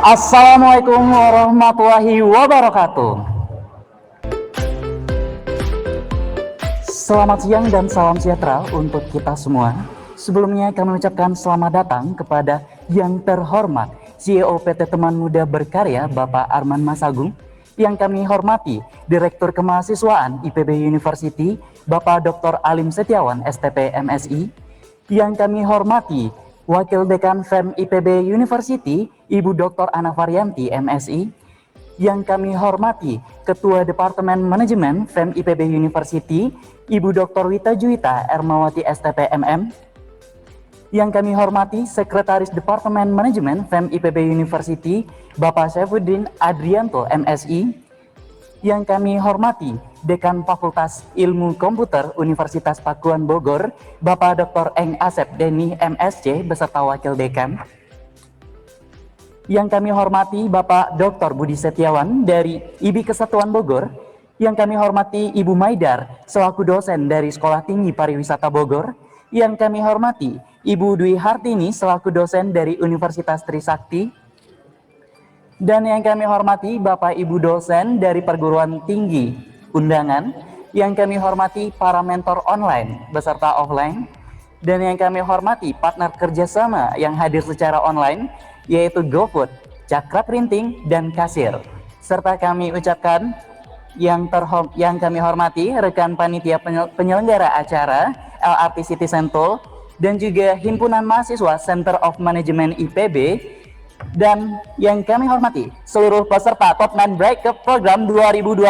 Assalamualaikum warahmatullahi wabarakatuh. Selamat siang dan salam sejahtera untuk kita semua. Sebelumnya kami ucapkan selamat datang kepada yang terhormat CEO PT Teman Muda Berkarya Bapak Arman Masagung, yang kami hormati Direktur Kemahasiswaan IPB University Bapak Dr. Alim Setiawan STP MSI, yang kami hormati Wakil Dekan FEM IPB University, Ibu Dr. Ana Varianti, MSI, yang kami hormati Ketua Departemen Manajemen FEM IPB University, Ibu Dr. Wita Juwita Ermawati STP MM, yang kami hormati Sekretaris Departemen Manajemen FEM IPB University, Bapak Saifuddin Adrianto, MSI, yang kami hormati Dekan Fakultas Ilmu Komputer Universitas Pakuan Bogor, Bapak Dr. Eng Asep Deni MSc beserta Wakil Dekan. Yang kami hormati Bapak Dr. Budi Setiawan dari IBI Kesatuan Bogor. Yang kami hormati Ibu Maidar selaku dosen dari Sekolah Tinggi Pariwisata Bogor. Yang kami hormati Ibu Dwi Hartini selaku dosen dari Universitas Trisakti. Dan yang kami hormati Bapak Ibu dosen dari perguruan tinggi undangan, yang kami hormati para mentor online beserta offline, dan yang kami hormati partner kerjasama yang hadir secara online, yaitu GoFood, Cakra Printing, dan Kasir. Serta kami ucapkan yang kami hormati rekan panitia penyelenggara acara LRT City Sentul, dan juga Himpunan Mahasiswa Center of Management IPB. Dan yang kami hormati seluruh peserta Topman Breakup Program 2021,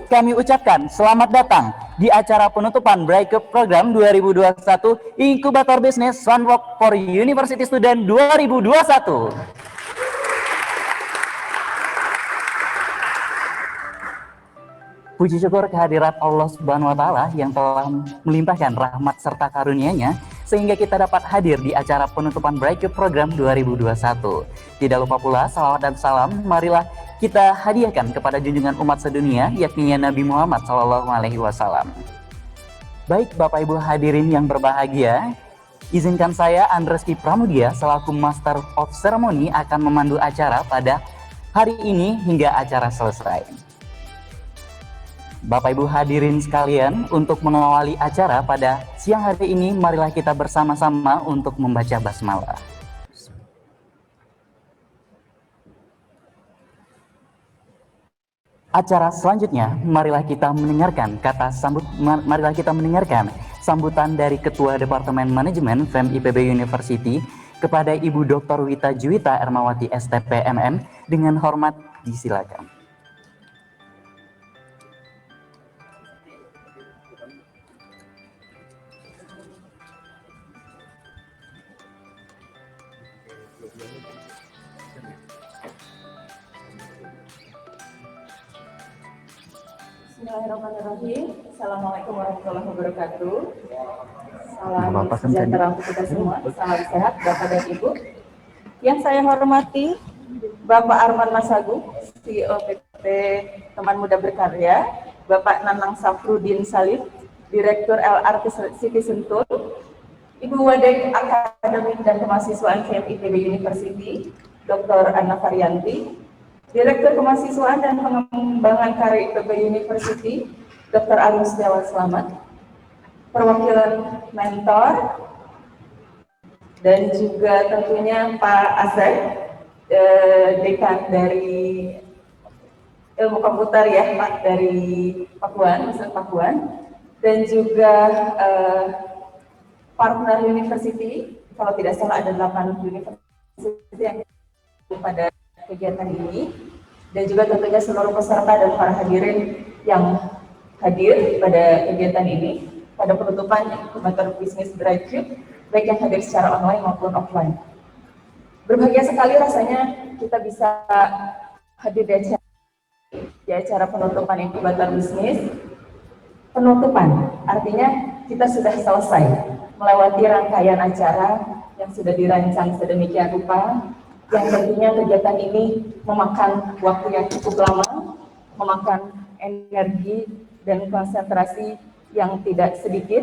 kami ucapkan selamat datang di acara penutupan Breakup Program 2021 Inkubator Business Sunwalk for University Student 2021. Puji syukur kehadirat Allah Subhanahu wa Ta'ala yang telah melimpahkan rahmat serta karunia-Nya sehingga kita dapat hadir di acara penutupan Breakup Program 2021. Tidak lupa pula salawat dan salam marilah kita hadiahkan kepada junjungan umat sedunia, yakni Nabi Muhammad SAW. Baik Bapak Ibu hadirin yang berbahagia, izinkan saya Andreski Pramudia selaku Master of Ceremony akan memandu acara pada hari ini hingga acara selesai. Bapak Ibu hadirin sekalian, untuk mengawali acara pada siang hari ini, marilah kita bersama-sama untuk membaca basmalah. Acara selanjutnya, marilah kita mendengarkan sambutan dari Ketua Departemen Manajemen FEM IPB University kepada Ibu Dr. Wita Juwita Ermawati STP MM. Dengan hormat disilakan. Bismillahirrahmanirrahim. Assalamualaikum warahmatullahi wabarakatuh. Salam sejahtera untuk kita semua. Salam sehat Bapak dan Ibu. Yang saya hormati Bapak Arman Masagung, CEO PT Teman Muda Berkarya, Bapak Nanang Safrudin Salim, Direktur LRT City Sentul, Ibu Wadek Akademik dan Kemahasiswaan FEM IPB University, Dr. Ana Varianti, Direktur Kemahasiswaan dan Pengembangan Karir IPB University, Dr. Alim Setiawan Selamat, perwakilan mentor, dan juga tentunya Pak Azhar, Dekan dari Ilmu Komputer ya Pak, dari Pakuan, Pusat Pakuan, dan juga partner university, kalau tidak salah ada 8 university yang pada kegiatan ini, dan juga tentunya seluruh peserta dan para hadirin yang hadir pada kegiatan ini pada penutupan Inkubator Business Breakup, baik yang hadir secara online maupun offline. Berbahagia sekali rasanya kita bisa hadir di acara penutupan Inkubator Business. Penutupan artinya kita sudah selesai melewati rangkaian acara yang sudah dirancang sedemikian rupa, yang tentunya kegiatan ini memakan waktu yang cukup lama, memakan energi dan konsentrasi yang tidak sedikit,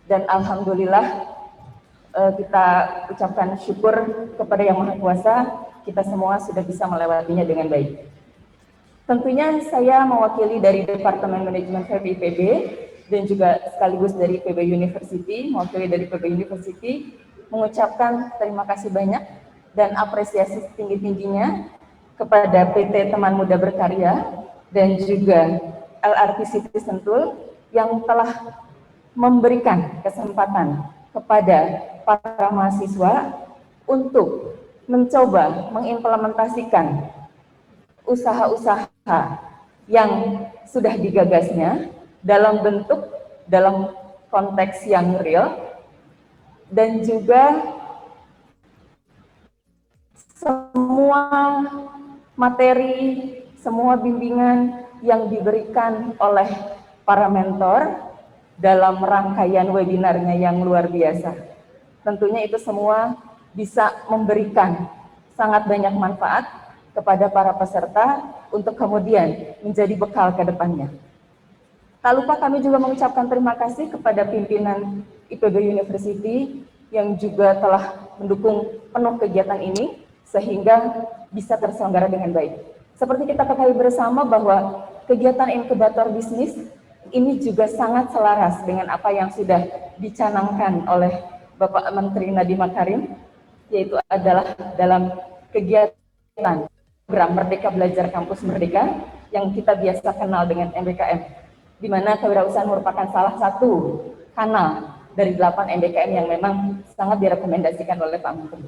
dan alhamdulillah kita ucapkan syukur kepada Yang Maha Kuasa, kita semua sudah bisa melewatinya dengan baik. Tentunya saya mewakili dari Departemen Manajemen FEB IPB dan juga sekaligus dari PB University, mewakili dari PB University, mengucapkan terima kasih banyak dan apresiasi setinggi-tingginya kepada PT Teman Muda Berkarya dan juga LRT City Sentul yang telah memberikan kesempatan kepada para mahasiswa untuk mencoba mengimplementasikan usaha-usaha yang sudah digagasnya dalam konteks yang real, dan juga semua materi, semua bimbingan yang diberikan oleh para mentor dalam rangkaian webinarnya yang luar biasa. Tentunya itu semua bisa memberikan sangat banyak manfaat kepada para peserta untuk kemudian menjadi bekal ke depannya. Tak lupa kami juga mengucapkan terima kasih kepada pimpinan IPB University yang juga telah mendukung penuh kegiatan ini sehingga bisa terselenggara dengan baik. Seperti kita ketahui bersama bahwa kegiatan inkubator bisnis ini juga sangat selaras dengan apa yang sudah dicanangkan oleh Bapak Menteri Nadiem Makarim, yaitu adalah dalam kegiatan program Merdeka Belajar Kampus Merdeka yang kita biasa kenal dengan MBKM, di mana kewirausahaan merupakan salah satu kanal dari 8 MBKM yang memang sangat direkomendasikan oleh Pak Menteri.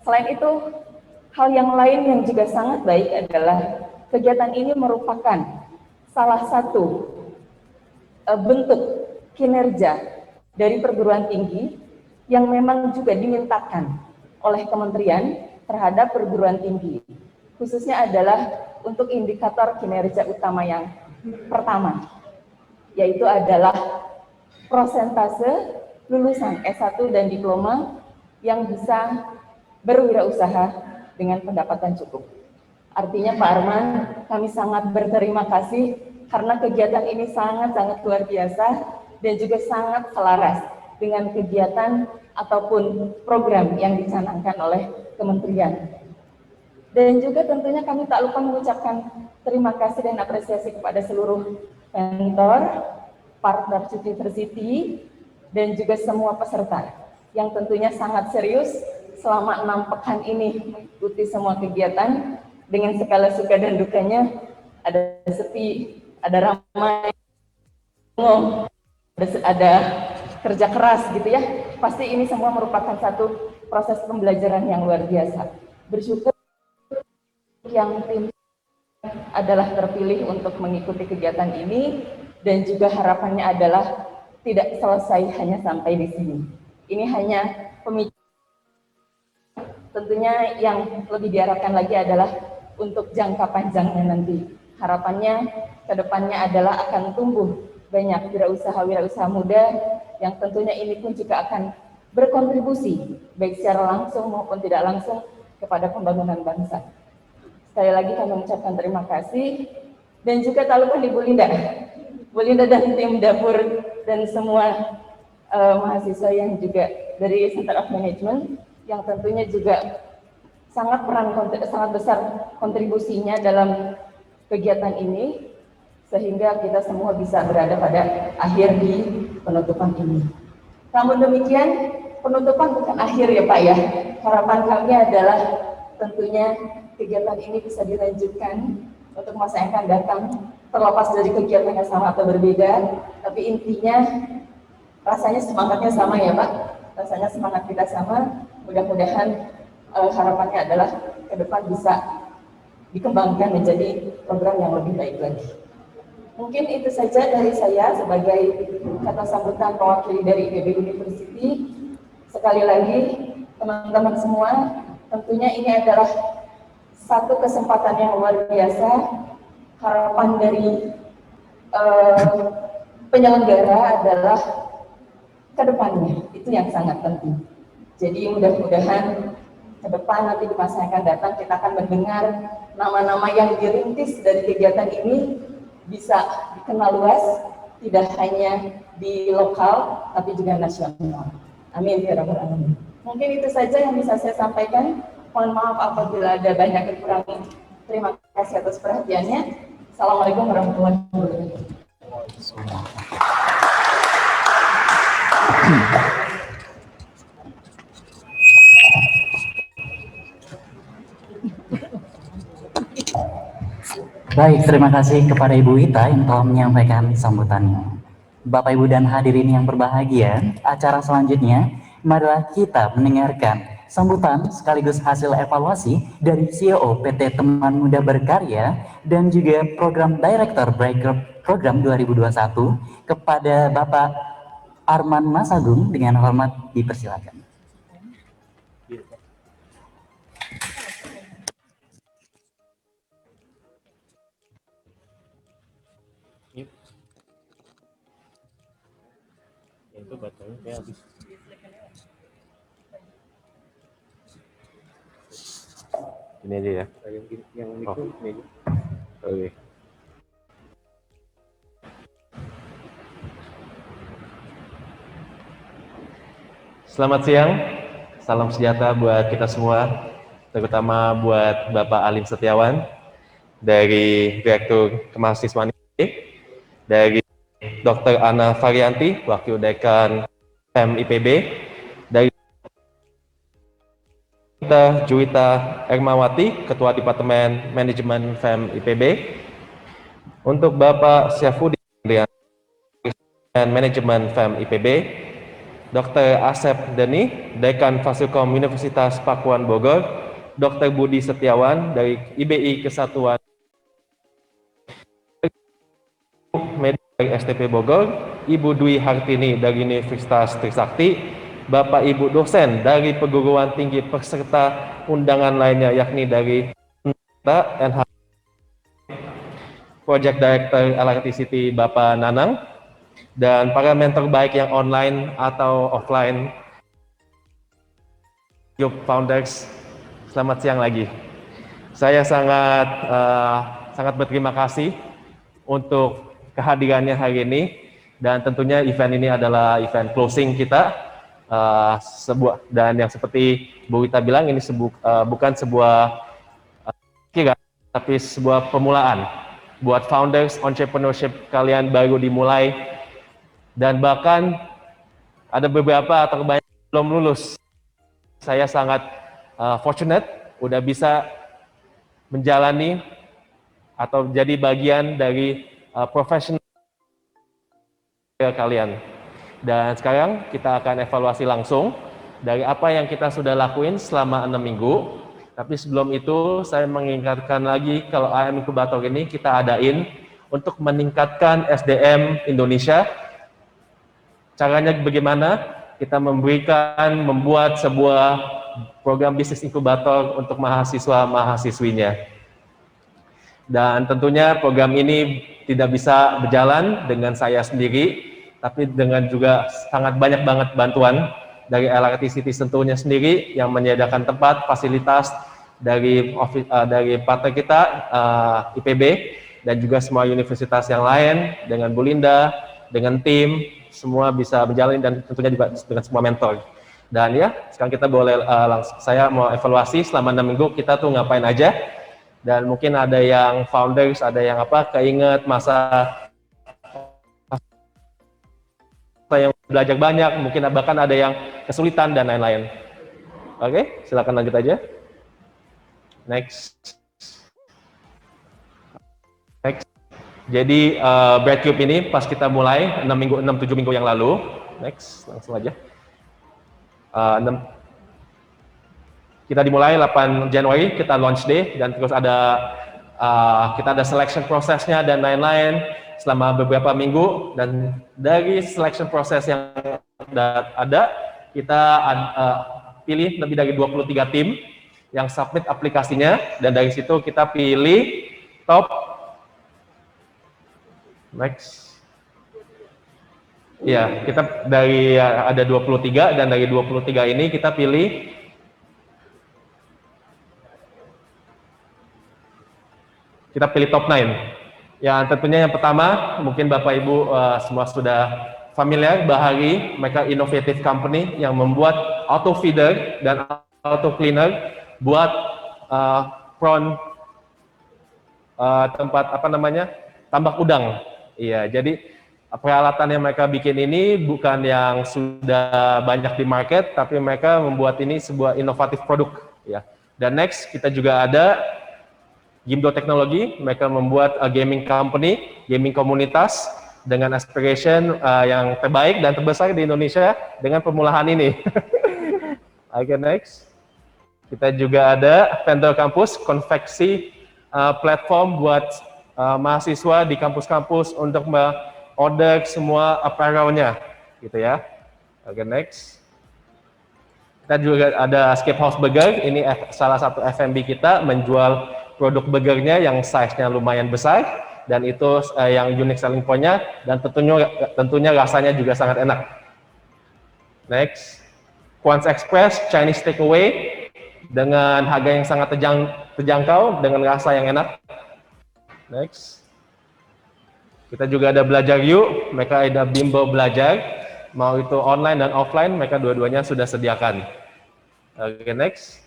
Selain itu, hal yang lain yang juga sangat baik adalah kegiatan ini merupakan salah satu bentuk kinerja dari perguruan tinggi yang memang juga dimintakan oleh kementerian terhadap perguruan tinggi. Khususnya adalah untuk indikator kinerja utama yang pertama, yaitu adalah prosentase lulusan S1 dan diploma yang bisa berwirausaha dengan pendapatan cukup. Artinya Pak Arman, kami sangat berterima kasih karena kegiatan ini sangat-sangat luar biasa dan juga sangat selaras dengan kegiatan ataupun program yang dicanangkan oleh kementerian. Dan juga tentunya kami tak lupa mengucapkan terima kasih dan apresiasi kepada seluruh mentor, partner University, dan juga semua peserta yang tentunya sangat serius selama 6 pekan ini mengikuti semua kegiatan dengan segala suka dan dukanya. Ada sepi, ada ramai, ada kerja keras gitu ya. Pasti ini semua merupakan satu proses pembelajaran yang luar biasa. Bersyukur yang tim adalah terpilih untuk mengikuti kegiatan ini, dan juga harapannya adalah tidak selesai hanya sampai di sini. Ini hanya pemicu. Tentunya yang lebih diharapkan lagi adalah untuk jangka panjangnya nanti. Harapannya ke depannya adalah akan tumbuh banyak wirausaha muda yang tentunya ini pun juga akan berkontribusi baik secara langsung maupun tidak langsung kepada pembangunan bangsa. Sekali lagi kami mengucapkan terima kasih, dan juga tak lupa di Bu Linda dan tim dapur dan semua mahasiswa yang juga dari Center of Management yang tentunya juga sangat besar kontribusinya dalam kegiatan ini sehingga kita semua bisa berada pada akhir di penutupan ini. Namun demikian, penutupan bukan akhir ya Pak ya. Harapan kami adalah tentunya kegiatan ini bisa dilanjutkan untuk masa yang akan datang, terlepas dari kegiatan yang sama atau berbeda, tapi intinya rasanya semangatnya sama ya Pak, rasanya semangat kita sama. Mudah-mudahan harapannya adalah ke depan bisa dikembangkan menjadi program yang lebih baik lagi. Mungkin itu saja dari saya sebagai kata sambutan mewakili dari IPB University. Sekali lagi teman-teman semua, tentunya ini adalah satu kesempatan yang luar biasa. Harapan dari penyelenggara adalah ke depannya, itu yang sangat penting. Jadi mudah-mudahan ke depan nanti di masa yang akan datang kita akan mendengar nama-nama yang dirintis dari kegiatan ini bisa dikenal luas, tidak hanya di lokal tapi juga nasional. Amin ya rabbal alamin. Mungkin itu saja yang bisa saya sampaikan. Mohon maaf apabila ada banyak kekurangan. Terima kasih atas perhatiannya. Assalamualaikum warahmatullahi wabarakatuh. Baik, terima kasih kepada Ibu Wita yang telah menyampaikan sambutannya. Bapak, Ibu, dan hadirin yang berbahagia, acara selanjutnya, marilah kita mendengarkan sambutan sekaligus hasil evaluasi dari CEO PT Teman Muda Berkarya dan juga Program Director Breaker Program 2021 kepada Bapak Arman Masagung. Dengan hormat dipersilakan. Itu baterainya kayak habis. Ini aja ya. Yang ini aja. Oke. Selamat siang, salam sejahtera buat kita semua, terutama buat Bapak Alim Setiawan dari Direktur Kemahasiswaan IPB, dari Dr. Ana Varianti, Wakil Dekan FEM IPB, dari Juwita Ermawati, Ketua Departemen Manajemen FEM IPB, untuk Bapak Syafudin dan Manajemen FEM IPB, Dr. Asep Deni, Dekan Fasilkom Universitas Pakuan Bogor, Dr. Budi Setiawan dari IBI Kesatuan Medik dari STP Bogor, Ibu Dwi Hartini dari Universitas Trisakti, Bapak Ibu dosen dari perguruan tinggi peserta undangan lainnya yakni dari NH, Project Director LRT City Bapak Nanang, dan para mentor baik yang online atau offline, Yuk Founders, selamat siang lagi. Saya sangat berterima kasih untuk kehadirannya hari ini, dan tentunya event ini adalah event closing kita, dan yang seperti Bu Wita bilang ini bukan sebuah kira, tapi sebuah pemulaan buat founders, entrepreneurship kalian baru dimulai, dan bahkan ada beberapa atau banyak belum lulus. Saya sangat fortunate udah bisa menjalani atau jadi bagian dari profesional kalian. Dan sekarang kita akan evaluasi langsung dari apa yang kita sudah lakuin selama 6 minggu. Tapi sebelum itu saya mengingatkan lagi kalau AM Inkubator ini kita adain untuk meningkatkan SDM Indonesia. Caranya bagaimana? Kita membuat sebuah program bisnis inkubator untuk mahasiswa-mahasiswinya. Dan tentunya program ini tidak bisa berjalan dengan saya sendiri, tapi dengan juga sangat banyak banget bantuan dari LRT City Sentul-nya sendiri yang menyediakan tempat, fasilitas dari partner kita, IPB, dan juga semua universitas yang lain, dengan Bu Linda, dengan tim, semua bisa berjalan, dan tentunya juga dengan semua mentor. Dan ya, sekarang kita boleh saya mau evaluasi selama 6 minggu kita tuh ngapain aja. Dan mungkin ada yang founders, ada yang keinget masa yang belajar banyak, mungkin bahkan ada yang kesulitan dan lain-lain. Oke, silakan lanjut aja. Next. Jadi Breadcube ini pas kita mulai 6-7 minggu yang lalu. Next, langsung aja. Kita dimulai 8 Januari, kita launch day, dan terus kita ada selection prosesnya dan lain-lain selama beberapa minggu. Dan dari selection proses yang ada, kita pilih lebih dari 23 tim yang submit aplikasinya, dan dari situ kita pilih top. Next. Ya, kita dari ada 23, dan dari 23 ini kita pilih top 9. Ya, tentunya yang pertama, mungkin Bapak Ibu semua sudah familiar, Bahari, mereka innovative company yang membuat auto feeder dan auto cleaner buat prawn tempat tambak udang. Iya, jadi peralatan yang mereka bikin ini bukan yang sudah banyak di market, tapi mereka membuat ini sebuah inovatif produk. Ya. Dan next kita juga ada Gimdo Teknologi, mereka membuat gaming company, gaming komunitas dengan aspiration yang terbaik dan terbesar di Indonesia dengan pemulahan ini. Oke, next. Kita juga ada vendor kampus, konveksi platform buat mahasiswa di kampus-kampus untuk order semua apparel-nya, gitu ya. Oke, next. Kita juga ada Escape House Burger, ini salah satu F&B kita menjual produk burgernya yang size-nya lumayan besar, dan itu yang unique selling point-nya, dan tentunya rasanya juga sangat enak. Next. Quans Express Chinese Takeaway, dengan harga yang sangat terjangkau, dengan rasa yang enak. Next. Kita juga ada Belajar Yuk, mereka ada bimbel belajar, mau itu online dan offline, mereka dua-duanya sudah sediakan. Oke, next.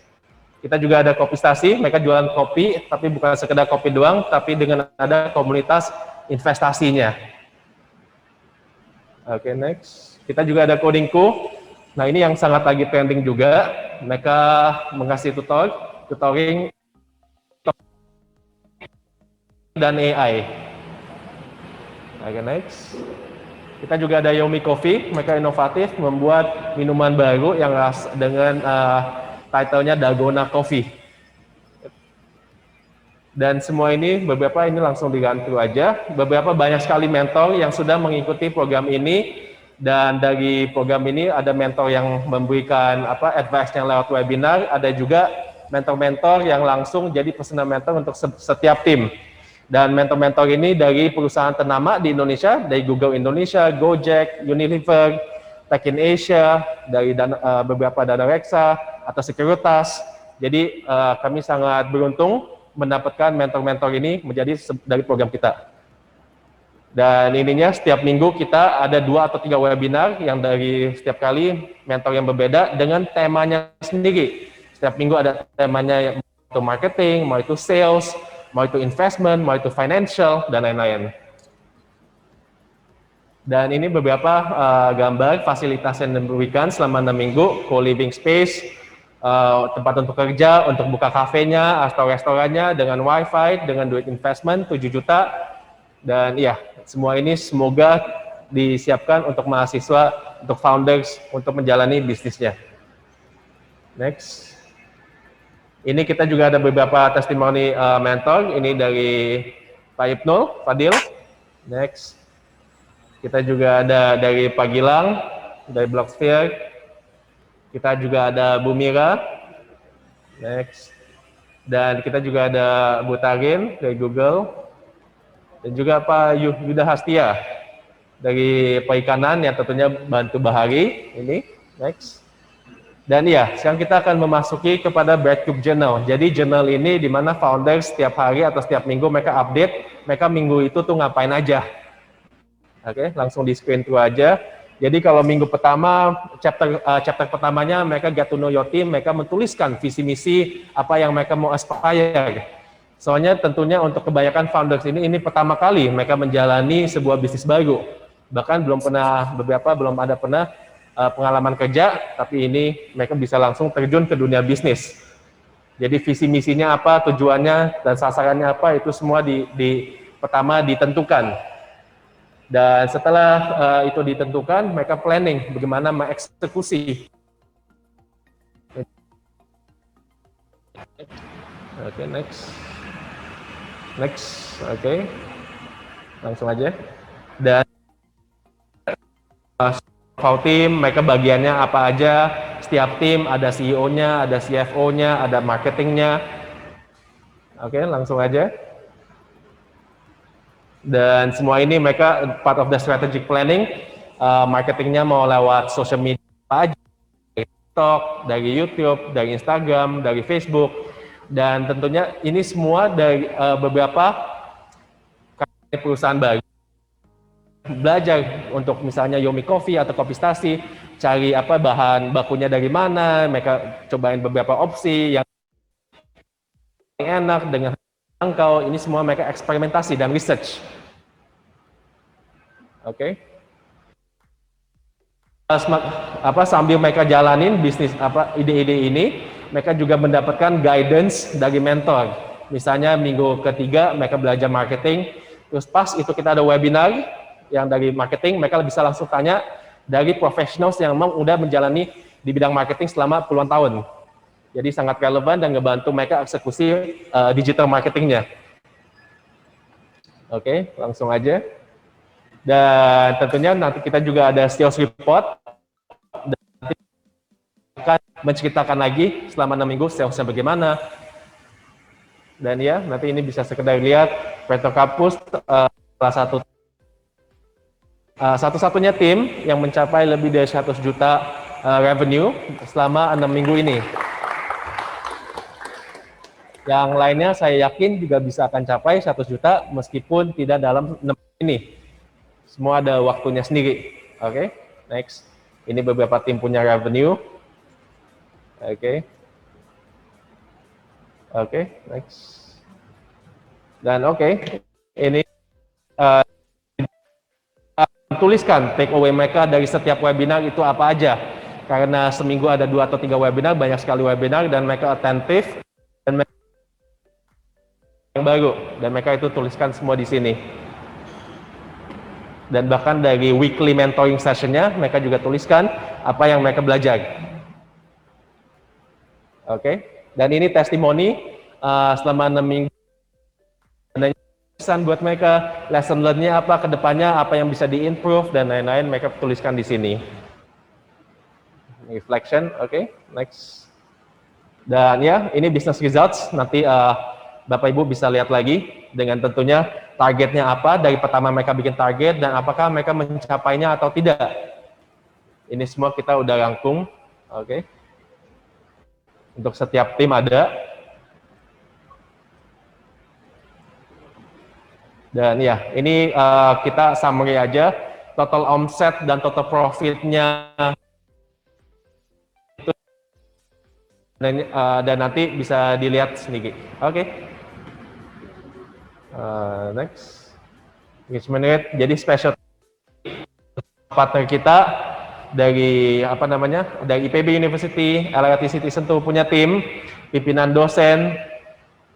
Kita juga ada Kopistasi, mereka jualan kopi, tapi bukan sekedar kopi doang, tapi dengan ada komunitas investasinya. Oke, next. Kita juga ada Codingku. Nah, ini yang sangat lagi trending juga. Mereka mengasih tutoring dan AI. Oke, next. Kita juga ada Yomi Coffee, mereka inovatif membuat minuman baru yang dengan title-nya Dalgona Coffee. Dan semua ini, beberapa ini langsung diganti aja. Beberapa banyak sekali mentor yang sudah mengikuti program ini, dan dari program ini ada mentor yang memberikan advice-nya lewat webinar, ada juga mentor-mentor yang langsung jadi personal mentor untuk setiap tim. Dan mentor-mentor ini dari perusahaan ternama di Indonesia, dari Google Indonesia, Gojek, Unilever, Tech in Asia, dari beberapa dana reksa atau sekuritas. Jadi kami sangat beruntung mendapatkan mentor-mentor ini menjadi dari program kita. Dan ininya setiap minggu kita ada 2 atau 3 webinar yang dari setiap kali mentor yang berbeda dengan temanya sendiri. Setiap minggu ada temanya, mau itu marketing, mau itu sales, mau itu investment, mau itu financial, dan lain-lain. Dan ini beberapa gambar fasilitas yang diberikan selama 6 minggu, co-living space, tempat untuk kerja, untuk buka kafenya atau restorannya dengan wifi, dengan duit investment 7 juta, dan ya, semua ini semoga disiapkan untuk mahasiswa, untuk founders, untuk menjalani bisnisnya. Next. Ini kita juga ada beberapa testimoni mentor, ini dari Pak Ibnul Fadil. Next. Kita juga ada dari Pak Gilang, dari Blocksphere. Kita juga ada Bu Mira. Next. Dan kita juga ada Bu Tarin dari Google. Dan juga Pak Yuda Hastia dari Perikanan yang tentunya bantu Bahari. Ini. Next. Dan ya, sekarang kita akan memasuki kepada Breadcube Journal. Jadi journal ini di mana founder setiap hari atau setiap minggu mereka update, mereka minggu itu tuh ngapain aja. Oke, langsung di screen through aja. Jadi kalau minggu pertama, chapter pertamanya mereka get to know your team, mereka menuliskan visi misi apa yang mereka mau aspire. Soalnya tentunya untuk kebanyakan founders ini pertama kali mereka menjalani sebuah bisnis baru. Bahkan beberapa belum ada pernah pengalaman kerja, tapi ini mereka bisa langsung terjun ke dunia bisnis. Jadi visi misinya apa, tujuannya dan sasarannya apa, itu semua pertama ditentukan. Dan setelah itu ditentukan, mereka planning bagaimana mengeksekusi. Oke, next. Oke. Langsung aja. Dan tim, mereka bagiannya apa aja, setiap tim ada CEO-nya, ada CFO-nya, ada marketingnya. Oke, langsung aja. Dan semua ini mereka part of the strategic planning, marketingnya mau lewat social media apa aja, dari TikTok, dari YouTube, dari Instagram, dari Facebook, dan tentunya ini semua dari beberapa perusahaan baru. Belajar untuk misalnya Yomi Coffee atau Kopistasi, cari bahan bakunya dari mana, mereka cobain beberapa opsi yang enak dengan jangkau. Ini semua mereka eksperimentasi dan research. Oke. Sambil mereka jalanin bisnis ide-ide ini, mereka juga mendapatkan guidance dari mentor. Misalnya minggu ketiga mereka belajar marketing, terus pas itu kita ada webinar yang dari marketing, mereka bisa langsung tanya dari professionals yang memang udah menjalani di bidang marketing selama puluhan tahun. Jadi sangat relevan dan ngebantu mereka eksekusi digital marketingnya. Oke, langsung aja. Dan tentunya nanti kita juga ada sales report. Dan nanti akan menceritakan lagi selama 6 minggu salesnya bagaimana. Dan ya, nanti ini bisa sekedar lihat Preto Kampus salah satu-satunya tim yang mencapai lebih dari 100 juta revenue selama 6 minggu ini. Yang lainnya saya yakin juga bisa akan capai 100 juta meskipun tidak dalam 6 minggu ini. Semua ada waktunya sendiri. Oke, next. Ini beberapa tim punya revenue. Oke, next. Dan ini tuliskan take away mereka dari setiap webinar itu apa aja. Karena seminggu ada 2 atau 3 webinar, banyak sekali webinar dan mereka attentive dan mereka yang baru dan mereka itu tuliskan semua di sini. Dan bahkan dari weekly mentoring sessionnya mereka juga tuliskan apa yang mereka belajar. Dan ini testimoni selama 6 minggu. Dan pesan buat mereka, lesson learn-nya apa, kedepannya apa yang bisa di-improve dan lain-lain mereka tuliskan di sini. Reflection, next. Dan ya, ini business results. Nanti Bapak Ibu bisa lihat lagi dengan tentunya targetnya apa, dari pertama mereka bikin target dan apakah mereka mencapainya atau tidak. Ini semua kita udah rangkum, untuk setiap tim ada. Dan ya, ini kita summary aja, total omset dan total profitnya. Dan nanti bisa dilihat sendiri. Next. Engagement rate. Jadi special partner kita dari dari IPB University, LRT City Sentul punya tim, pimpinan dosen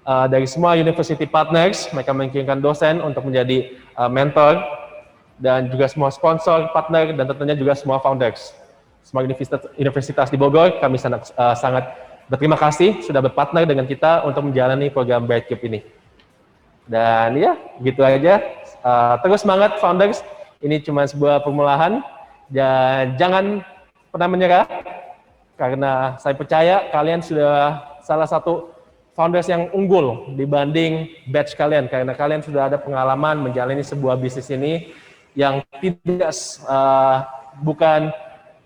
dari semua university partners, mereka mengirimkan dosen untuk menjadi mentor dan juga semua sponsor, partner dan tentunya juga semua founders. Semua universitas di Bogor, kami sangat berterima kasih sudah berpartner dengan kita untuk menjalani program Brightcube ini. Dan ya, gitu aja. Terus semangat founders, ini cuma sebuah permulaan dan jangan pernah menyerah karena saya percaya kalian sudah salah satu founders yang unggul dibanding batch kalian karena kalian sudah ada pengalaman menjalani sebuah bisnis ini yang tidak bukan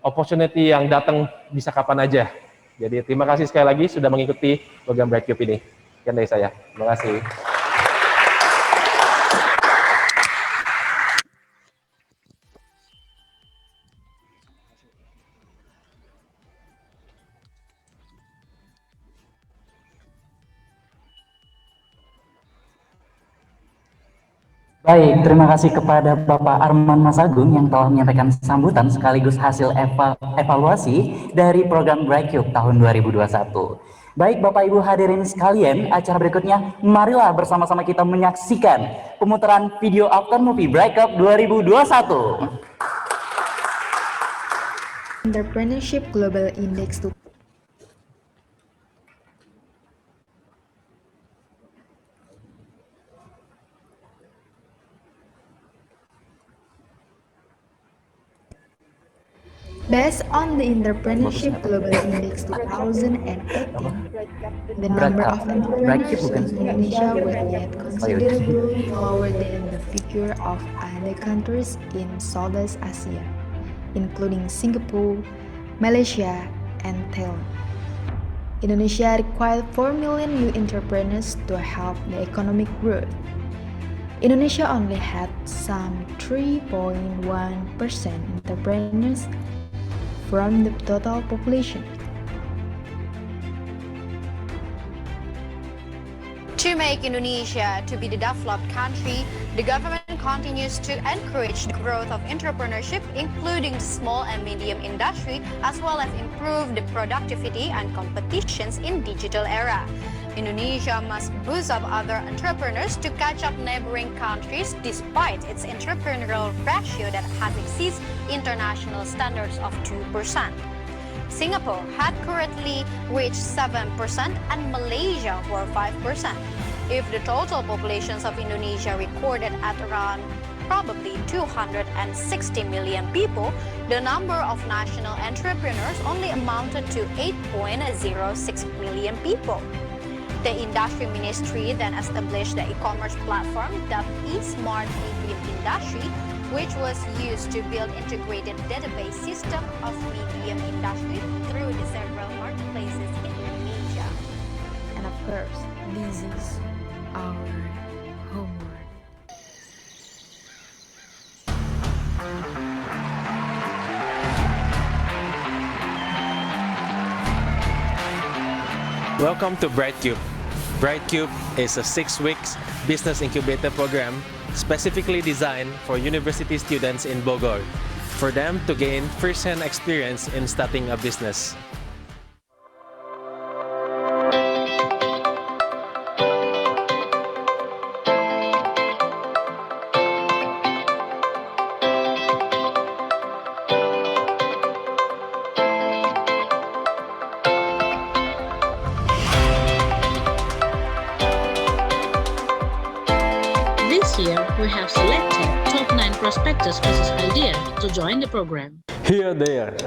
opportunity yang datang bisa kapan aja. Jadi terima kasih sekali lagi sudah mengikuti program Brightcube ini. Sekian dari saya. Terima kasih. Baik, terima kasih kepada Bapak Arman Masagung yang telah menyampaikan sambutan sekaligus hasil evaluasi dari program Brightcube tahun 2021. Baik Bapak Ibu hadirin sekalian, acara berikutnya marilah bersama-sama kita menyaksikan pemutaran video after movie Brightcube 2021. Entrepreneurship Global Index to Based on the Entrepreneurship Global Index 2018, the number of entrepreneurs in Indonesia were yet considerably lower than the figure of other countries in Southeast Asia, including Singapore, Malaysia, and Thailand. Indonesia required 4 million new entrepreneurs to help the economic growth. Indonesia only had some 3.1% entrepreneurs from the total population. To make Indonesia to be the developed country, the government continues to encourage the growth of entrepreneurship, including the small and medium industry, as well as improve the productivity and competitions in digital era. Indonesia must boost up other entrepreneurs to catch up neighboring countries despite its entrepreneurial ratio that has exceeds international standards of 2%. Singapore had currently reached 7% and Malaysia were 5%. If the total populations of Indonesia recorded at around probably 260 million people, the number of national entrepreneurs only amounted to 8.06 million people. The industry ministry then established the e-commerce platform dubbed eSmart Medium Industry, which was used to build integrated database system of medium industry through the several marketplaces in Indonesia. And of course, this is our homework. Welcome to BrightCube. BrightCube is a 6-week business incubator program specifically designed for university students in Bogor, for them to gain first-hand experience in starting a business. This year, we have selected top 9 prospectus business idea to join the program. Here they are.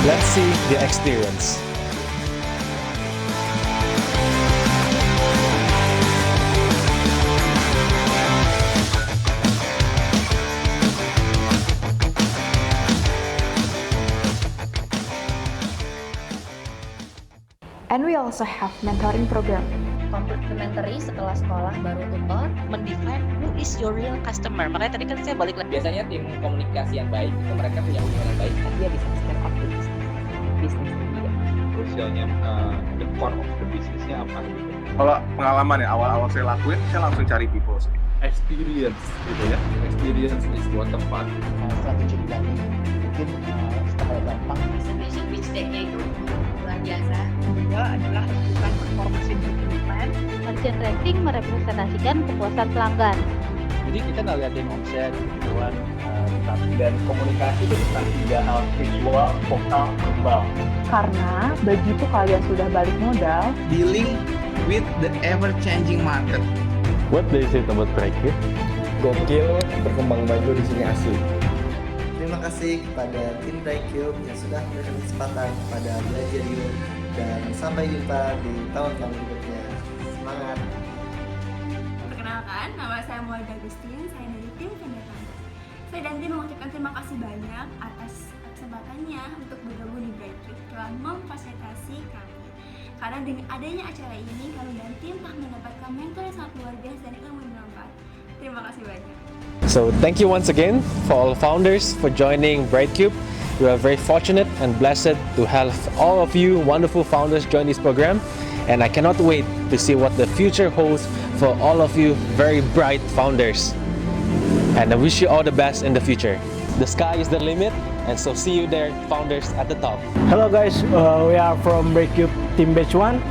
Let's see the experience. And we also have mentoring program. Complementary setelah sekolah baru tutor Mendefine who is your real customer. Makanya tadi kan saya balik lagi. Biasanya tim komunikasi yang baik itu mereka punya hubungan yang baik, dia bisa step up to bisnis dia. Krusialnya the core of the bisnisnya apa gitu. Kalau pengalaman ya awal-awal saya lakuin, saya langsung cari people experience gitu ya. Experience di sebuah tempat. Strategi planning mungkin setelah gampang. Submission pitch deck-nya itu luar biasa. Kedua adalah tentukan performance improvement plan. Merchant ranking merepresentasikan kepuasan pelanggan. Jadi kita nggak liatin omset, jualan, dan komunikasi itu tentang 3 hal: visual, vokal, verbal. Karena begitu kalian sudah balik modal, dealing with the ever-changing market. What do you say about BrightCube? Gokil, berkembang maju di sini asli. Terima kasih kepada tim BrightCube yang sudah memberikan kesempatan pada Belajar Yuk, dan sampai jumpa di tahun-tahun berikutnya. Semangat! Perkenalkan, nama saya Muhammad Agustin, saya dari tim Pendatang. Saya dan tim mengucapkan terima kasih banyak atas kesempatannya untuk bergabung di BrightCube telah memfasilitasi kami. Karena dengan adanya acara ini, kami dan tim telah mendapatkan mentor yang sangat luar biasa dan ilmu yang bermanfaat. Terima kasih banyak. So thank you once again for all founders for joining BrightCube. We are very fortunate and blessed to have all of you wonderful founders join this program, and I cannot wait to see what the future holds for all of you very bright founders. And I wish you all the best in the future. The sky is the limit, and so see you there, founders at the top. Hello guys, we are from BrightCube Team Batch 1.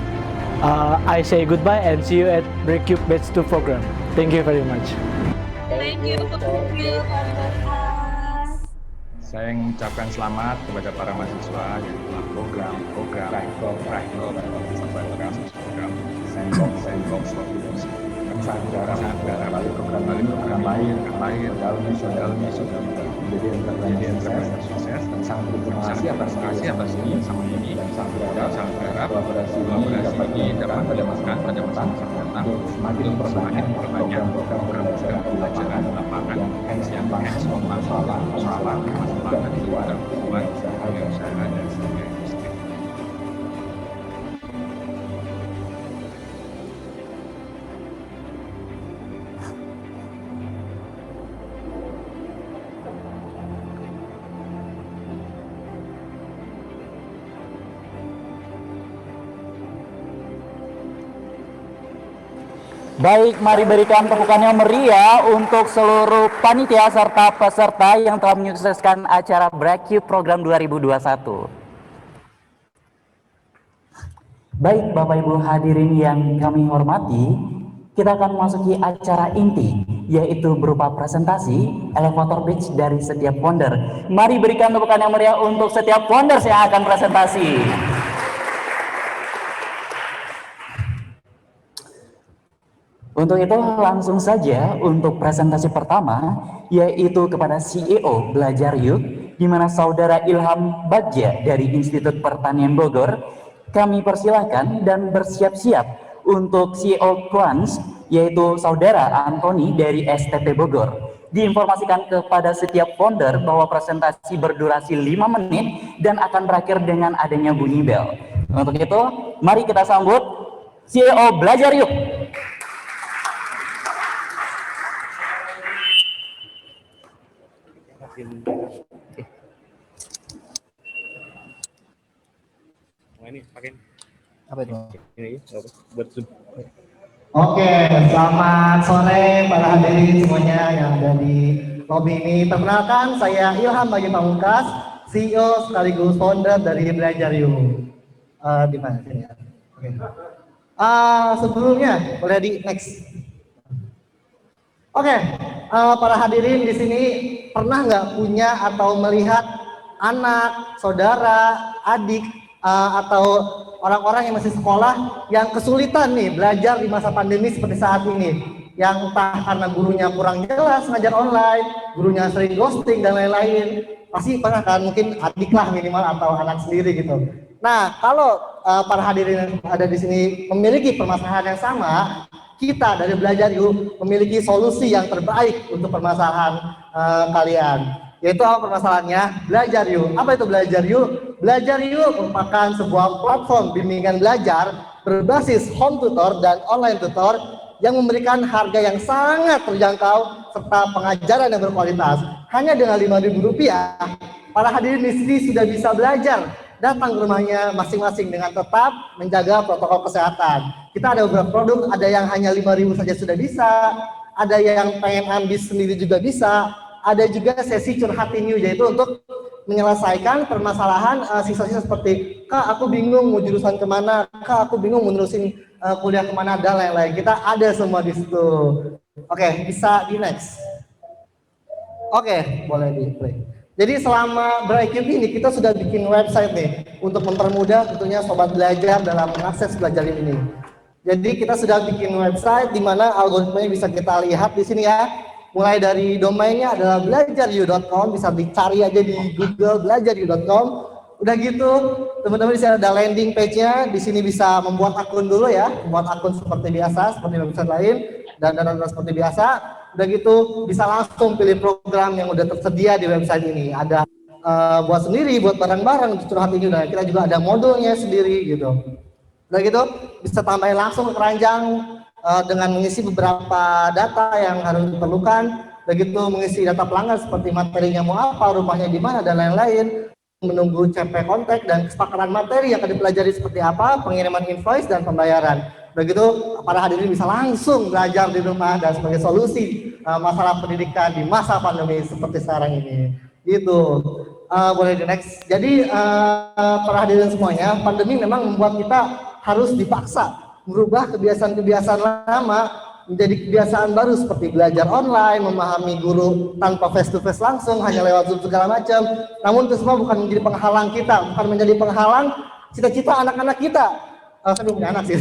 I say goodbye and see you at BrightCube Batch 2 program. Thank you very much. Thank you. Saya mengucapkan selamat kepada para mahasiswa yang telah program Sandbox sangat berharap program lain dalamnya sudah menjadi entrepreneur sukses dan sangat berterima kasih atas ini sama ini dan sangat berharap kolaborasi ini dapat mendapatkan pada masa datang semakin memperbanyak program pembelajaran di lapangan yang hands-on masalah di luar yang saya ada sebagai industri. Baik, mari berikan tepukan yang meriah untuk seluruh panitia serta peserta yang telah menyukseskan acara BrightCube Program 2021. Baik, Bapak Ibu hadirin yang kami hormati, kita akan memasuki acara inti, yaitu berupa presentasi elevator pitch dari setiap founder. Mari berikan tepukan yang meriah untuk setiap founders yang akan presentasi. Untuk itu langsung saja untuk presentasi pertama, yaitu kepada CEO Belajar Yuk, di mana Saudara Ilham Bagja dari Institut Pertanian Bogor. Kami persilahkan dan bersiap-siap untuk CEO Quans, yaitu Saudara Antoni dari STP Bogor. Diinformasikan kepada setiap founder bahwa presentasi berdurasi 5 menit dan akan berakhir dengan adanya bunyi bel. Untuk itu, mari kita sambut CEO Belajar Yuk. Ini pakai apa itu? Ini buat Zoom. Oke, selamat sore para hadirin semuanya yang ada di lobby ini. Perkenalkan, saya Ilham Bagja Pamungkas, CEO sekaligus founder dari Belajar Yuk. Di mana sini? Oke. Sebelumnya boleh di next. Oke, para hadirin di sini pernah nggak punya atau melihat anak, saudara, adik, atau orang-orang yang masih sekolah yang kesulitan nih belajar di masa pandemi seperti saat ini, yang entah karena gurunya kurang jelas ngajar online, gurunya sering ghosting dan lain-lain. Pasti pernah kan, mungkin adik lah minimal atau anak sendiri gitu. Nah, kalau para hadirin yang ada di sini memiliki permasalahan yang sama, kita dari Belajar Yuk memiliki solusi yang terbaik untuk permasalahan kalian. Yaitu apa permasalahannya? Belajar Yuk. Apa itu Belajar Yuk? Belajar Yuk merupakan sebuah platform bimbingan belajar berbasis home tutor dan online tutor yang memberikan harga yang sangat terjangkau serta pengajaran yang berkualitas. Hanya dengan Rp5.000, para hadirin di sini sudah bisa belajar, datang ke rumahnya masing-masing dengan tetap menjaga protokol kesehatan. Kita ada beberapa produk, ada yang hanya Rp5.000 saja sudah bisa, ada yang pengen ambil sendiri juga bisa, ada juga sesi curhatin you, yaitu untuk menyelesaikan permasalahan siswa-siswa seperti, Kak aku bingung mau jurusan kemana, Kak aku bingung mau nerusin kuliah kemana, dan lain-lain. Kita ada semua di situ. Oke, bisa di next. Oke, boleh di play. Jadi selama BrightCube ini kita sudah bikin website nih untuk mempermudah tentunya sobat belajar dalam mengakses belajar ini. Jadi kita sudah bikin website di mana algoritmanya bisa kita lihat di sini ya. Mulai dari domainnya adalah belajaryou.com, bisa dicari aja di Google belajaryou.com. Udah gitu, teman-teman di sini ada landing page-nya. Di sini bisa membuat akun dulu ya, membuat akun seperti biasa, seperti website lain dan seperti biasa. Udah gitu, bisa langsung pilih program yang udah tersedia di website ini. Ada buat sendiri, buat barang-barang curhat ini. Dan kita juga ada modulnya sendiri gitu. Udah gitu, bisa tambahin langsung ke keranjang dengan mengisi beberapa data yang harus diperlukan. begitu mengisi data pelanggan seperti materinya mau apa, rumahnya di mana, dan lain-lain, menunggu CP kontak dan kesepakatan materi yang akan dipelajari seperti apa, pengiriman invoice dan pembayaran. Begitu para hadirin bisa langsung belajar di rumah dan sebagai solusi masalah pendidikan di masa pandemi seperti sekarang ini. Gitu. Boleh di next. Jadi para hadirin semuanya, pandemi memang membuat kita harus dipaksa merubah kebiasaan-kebiasaan lama menjadi kebiasaan baru seperti belajar online, memahami guru tanpa face to face langsung, hanya lewat Zoom segala macam. Namun itu semua bukan menjadi penghalang kita, bukan menjadi penghalang cita-cita anak-anak kita. Saya belum punya anak sih.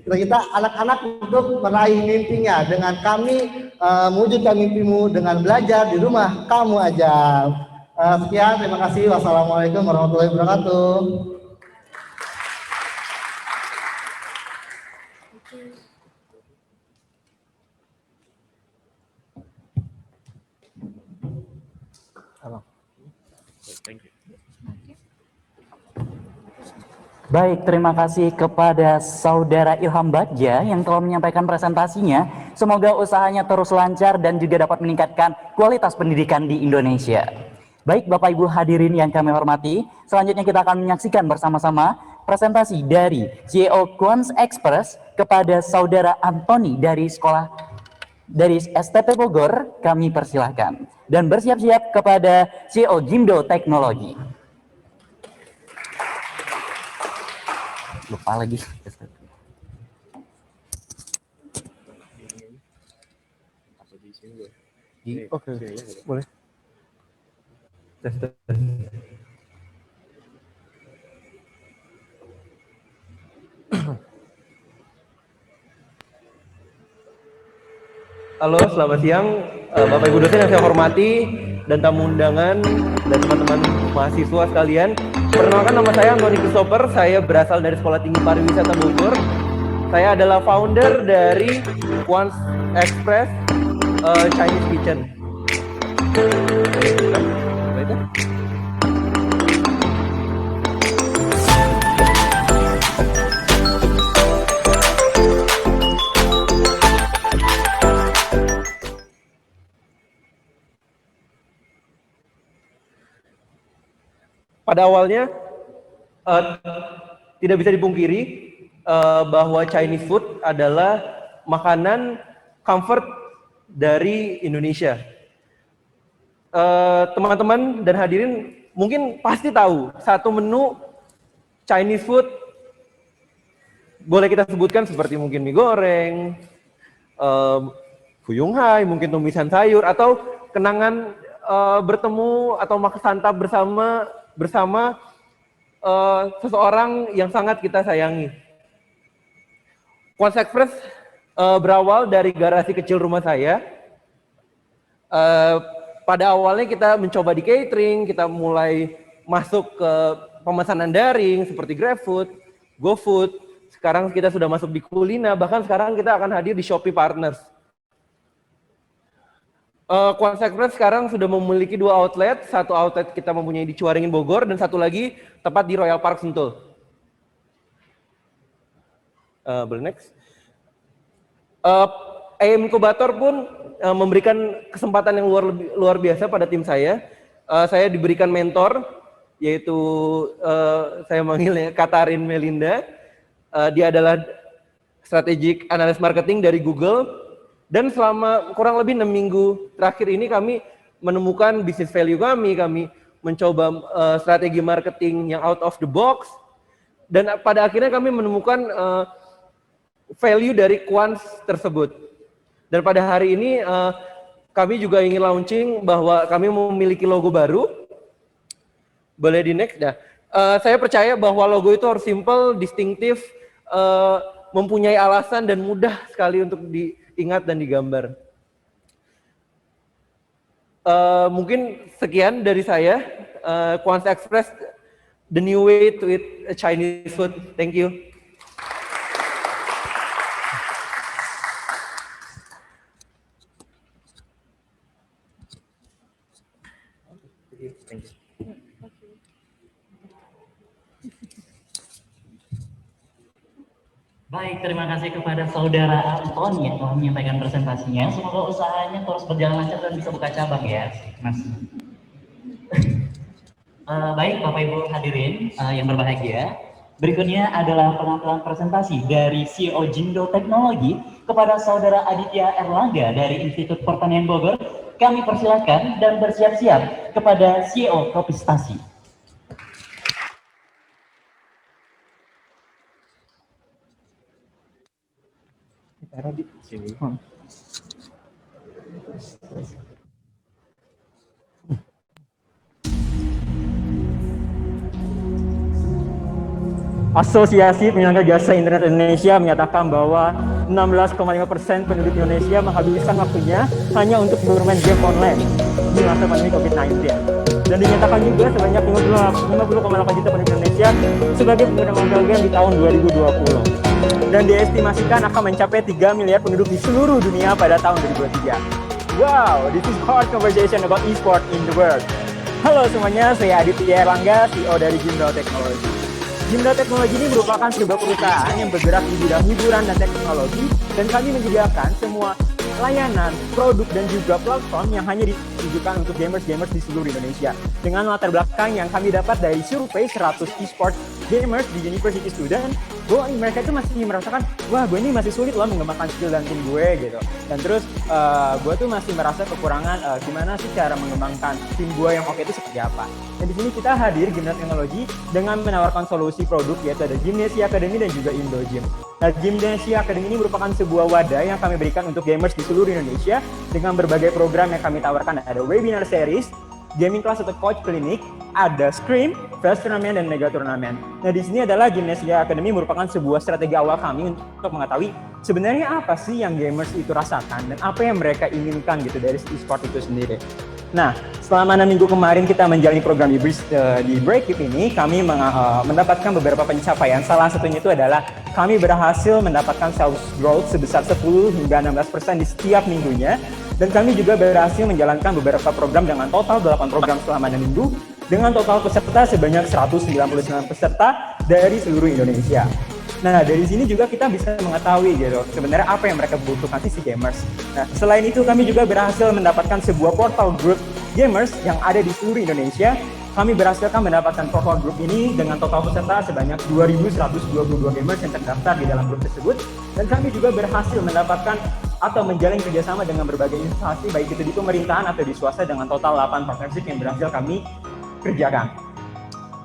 Cita-cita anak-anak untuk meraih mimpinya dengan kami mewujudkan mimpimu dengan belajar di rumah kamu aja. Sekian, terima kasih. Wassalamualaikum warahmatullahi wabarakatuh. Baik, terima kasih kepada Saudara Ilham Bagja yang telah menyampaikan presentasinya. Semoga usahanya terus lancar dan juga dapat meningkatkan kualitas pendidikan di Indonesia. Baik, Bapak Ibu hadirin yang kami hormati, selanjutnya kita akan menyaksikan bersama-sama presentasi dari CEO Quants Express kepada Saudara Antoni dari STP Bogor. Kami persilahkan dan bersiap-siap kepada CEO Gimdo Teknologi. Lupa lagi. Oke, boleh. Tes. Halo, selamat siang Bapak Ibu dosen yang saya hormati dan tamu undangan dan teman-teman mahasiswa sekalian. Perkenalkan, nama saya Antoni Christopher, saya berasal dari Sekolah Tinggi Pariwisata Bogor. Saya adalah founder dari Quants Express Chinese Kitchen. Pada awalnya tidak bisa dipungkiri bahwa Chinese food adalah makanan comfort dari Indonesia. Teman-teman dan hadirin mungkin pasti tahu satu menu Chinese food boleh kita sebutkan seperti mungkin mie goreng, fuyung hai, mungkin tumisan sayur, atau kenangan bertemu atau makan santap bersama seseorang yang sangat kita sayangi. Quants Express berawal dari garasi kecil rumah saya. Pada awalnya kita mencoba di catering, kita mulai masuk ke pemesanan daring seperti GrabFood, GoFood. Sekarang kita sudah masuk di Kulina, bahkan sekarang kita akan hadir di Shopee Partners. Quants Express sekarang sudah memiliki 2 outlet, satu outlet kita mempunyai di Ciwaringin Bogor dan satu lagi tepat di Royal Park Sentul. Boleh next. AM Inkubator pun memberikan kesempatan yang luar biasa pada tim saya. Saya diberikan mentor, yaitu saya manggilnya Katarin Melinda. Dia adalah strategic analyst marketing dari Google. Dan selama kurang lebih 6 minggu terakhir ini kami menemukan business value kami mencoba strategi marketing yang out of the box, dan pada akhirnya kami menemukan value dari Quants tersebut. Dan pada hari ini kami juga ingin launching bahwa kami memiliki logo baru. Boleh di next dah. Saya percaya bahwa logo itu harus simple, distinktif, mempunyai alasan dan mudah sekali untuk diingat dan digambar. Mungkin sekian dari saya. Quants Express, the new way to eat Chinese food. Thank you. Baik, terima kasih kepada Saudara Anton yang telah menyampaikan presentasinya. Semoga usahanya terus berjalan lancar dan bisa buka cabang ya, Mas. Baik, Bapak Ibu hadirin yang berbahagia. Berikutnya adalah penampilan presentasi dari CEO Jindo Teknologi kepada Saudara Aditya Erlangga dari Institut Pertanian Bogor. Kami persilakan dan bersiap-siap kepada CEO Kopistasi. Di sini. Asosiasi Penyelenggara Jasa Internet Indonesia menyatakan bahwa 16,5% penduduk Indonesia menghabiskan waktunya hanya untuk bermain game online di masa pandemi COVID-19. Dan dinyatakan juga sebanyak 50,8 juta penduduk Indonesia sebagai pengguna mobile game di tahun 2020. Dan diestimasikan akan mencapai 3 miliar penduduk di seluruh dunia pada tahun 2023. Wow, this is hard conversation about e-sport in the world. Halo semuanya, saya Aditya Erlangga, CEO dari Jindo Teknologi. Jindo Teknologi ini merupakan sebuah perusahaan yang bergerak di bidang hiburan dan teknologi, dan kami menyediakan semua layanan, produk, dan juga platform yang hanya ditujukan untuk gamers-gamers di seluruh Indonesia. Dengan latar belakang yang kami dapat dari survei 100 e-sport gamers di University Student, bahwa mereka itu masih merasakan, wah gue ini masih sulit loh mengembangkan skill dan tim gue gitu. Dan terus gue tuh masih merasa kekurangan gimana sih cara mengembangkan tim gue yang oke itu seperti apa. Dan di sini kita hadir Jindo Teknologi dengan menawarkan solusi produk yaitu ada Gymnasia Academy dan juga Indo Gym. Nah, Gymnasia Academy ini merupakan sebuah wadah yang kami berikan untuk gamers di seluruh Indonesia dengan berbagai program yang kami tawarkan. Ada webinar series, gaming class atau coach klinik, ada scrim, flash turnamen, dan mega turnamen. Nah, di sini adalah Gymnasia Academy merupakan sebuah strategi awal kami untuk mengetahui sebenarnya apa sih yang gamers itu rasakan dan apa yang mereka inginkan gitu dari e-sport itu sendiri. Nah, selama 6 minggu kemarin kita menjalani program di Breakup ini, kami mendapatkan beberapa pencapaian. Salah satunya itu adalah kami berhasil mendapatkan sales growth sebesar 10 hingga 16% di setiap minggunya. Dan kami juga berhasil menjalankan beberapa program dengan total 8 program selama 6 minggu dengan total peserta sebanyak 199 peserta dari seluruh Indonesia. Nah, dari sini juga kita bisa mengetahui gitu sebenarnya apa yang mereka butuhkan si gamers. Nah, selain itu kami juga berhasil mendapatkan sebuah portal group gamers yang ada di seluruh Indonesia. Kami berhasil mendapatkan portal group ini dengan total peserta sebanyak 2.122 gamers yang terdaftar di dalam grup tersebut. Dan kami juga berhasil mendapatkan atau menjalin kerjasama dengan berbagai instansi baik itu di pemerintahan atau di swasta dengan total 8 partnership yang berhasil kami kerjakan.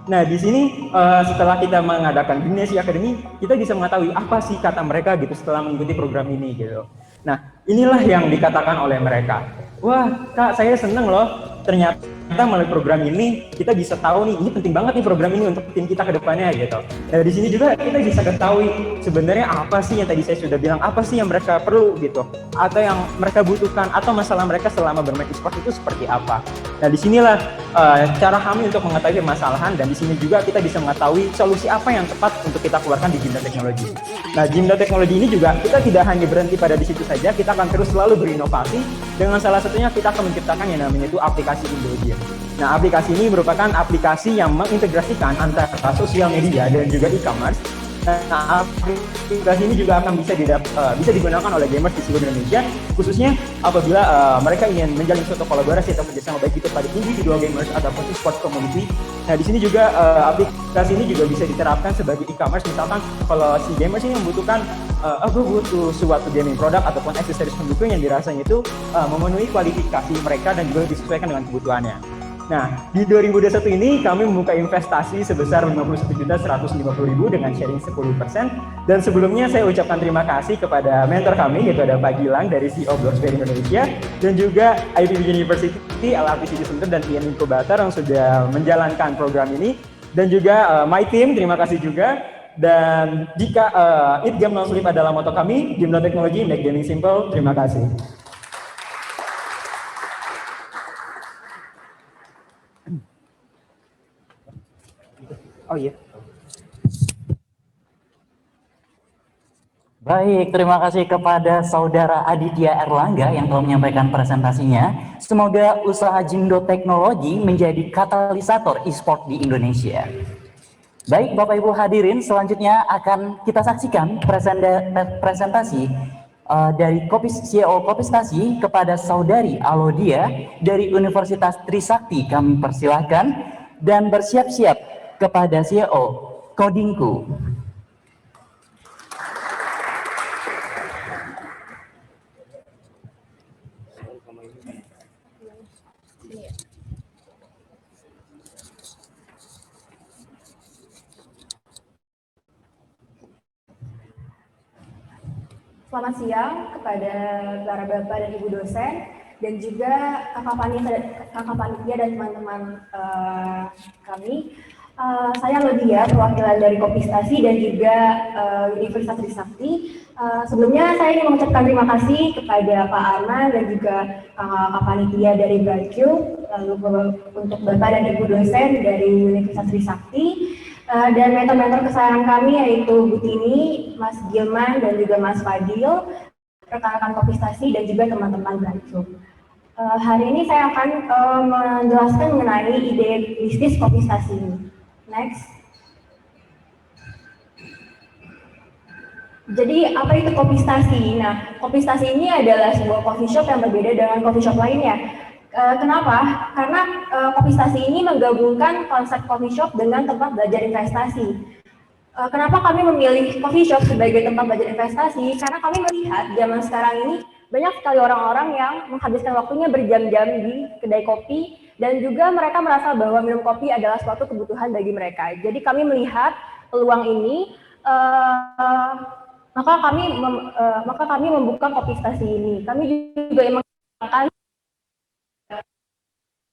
Nah, di sini setelah kita mengadakan Gymnasia Academy, kita bisa mengetahui apa sih kata mereka gitu setelah mengikuti program ini gitu. Nah, inilah yang dikatakan oleh mereka. Wah, Kak, saya seneng loh. Ternyata melalui program ini kita bisa tahu nih, ini penting banget nih program ini untuk tim kita ke depannya gitu. Nah, di sini juga kita bisa ketahui sebenarnya apa sih yang tadi saya sudah bilang, apa sih yang mereka perlu gitu, atau yang mereka butuhkan, atau masalah mereka selama bermain e-sport itu seperti apa. Nah, disinilah cara kami untuk mengetahui permasalahan, dan di sini juga kita bisa mengetahui solusi apa yang tepat untuk kita keluarkan di Jindo Teknologi. Nah, Jindo Teknologi ini juga kita tidak hanya berhenti pada di situ saja, kita akan terus selalu berinovasi. Dengan salah satunya kita akan menciptakan yang namanya itu aplikasi Indo Gym. Nah, aplikasi ini merupakan aplikasi yang mengintegrasikan antara sosial media dan juga e-commerce. Nah, aplikasi ini juga akan bisa digunakan oleh gamers di seluruh Indonesia, khususnya apabila mereka ingin menjalin suatu kolaborasi atau kerjasama baik itu pada individual gamers ataupun e-sport community. Nah, di sini juga aplikasi ini juga bisa diterapkan sebagai e-commerce. Misalkan kalau si gamers ini membutuhkan aku butuh suatu gaming produk ataupun aksesoris pendukung yang dirasanya itu memenuhi kualifikasi mereka dan juga disesuaikan dengan kebutuhannya. Nah, di 2021 ini kami membuka investasi sebesar 51.150.000 dengan sharing 10%. Dan sebelumnya saya ucapkan terima kasih kepada mentor kami, yaitu ada Pak Gilang dari CEO Blocksberry Indonesia, dan juga IPB University, LRT City Center, dan IN Incubator yang sudah menjalankan program ini. Dan juga my team, terima kasih juga. Dan jika Eat Game No Sleep adalah moto kami, Jindo Teknologi, Make Gaming Simple. Terima kasih. Oh iya. Baik, terima kasih kepada Saudara Aditya Erlangga yang telah menyampaikan presentasinya. Semoga usaha Jindo Teknologi menjadi katalisator e-sport di Indonesia. Baik Bapak Ibu hadirin, selanjutnya akan kita saksikan presentasi dari CEO Kopistasi kepada Saudari Alodia dari Universitas Trisakti. Kami persilahkan dan bersiap-siap kepada CEO Kodinku. Selamat siang kepada para bapak dan ibu dosen dan juga kakak panitia dan teman-teman kami. Saya Lodia, perwakilan dari Kopistasi dan juga Universitas Trisakti. Sebelumnya saya ingin mengucapkan terima kasih kepada Pak Arman dan juga kakak panitia dari Brightcube, lalu untuk bapak dan ibu dosen dari Universitas Trisakti. Dan mentor-mentor kesayangan kami yaitu Bu Tini, Mas Gilman, dan juga Mas Fadil, rekan-rekan Kopistasi dan juga teman-teman Brightcube. Hari ini saya akan menjelaskan mengenai ide bisnis Kopistasi ini. Next. Jadi apa itu Kopistasi? Nah, Kopistasi ini adalah sebuah coffee shop yang berbeda dengan coffee shop lainnya. Kenapa? Karena Kopistasi ini menggabungkan konsep coffee shop dengan tempat belajar investasi. Kenapa kami memilih coffee shop sebagai tempat belajar investasi? Karena kami melihat zaman sekarang ini banyak sekali orang-orang yang menghabiskan waktunya berjam-jam di kedai kopi dan juga mereka merasa bahwa minum kopi adalah suatu kebutuhan bagi mereka. Jadi kami melihat peluang ini, maka kami membuka Kopistasi ini. Kami juga mengatakan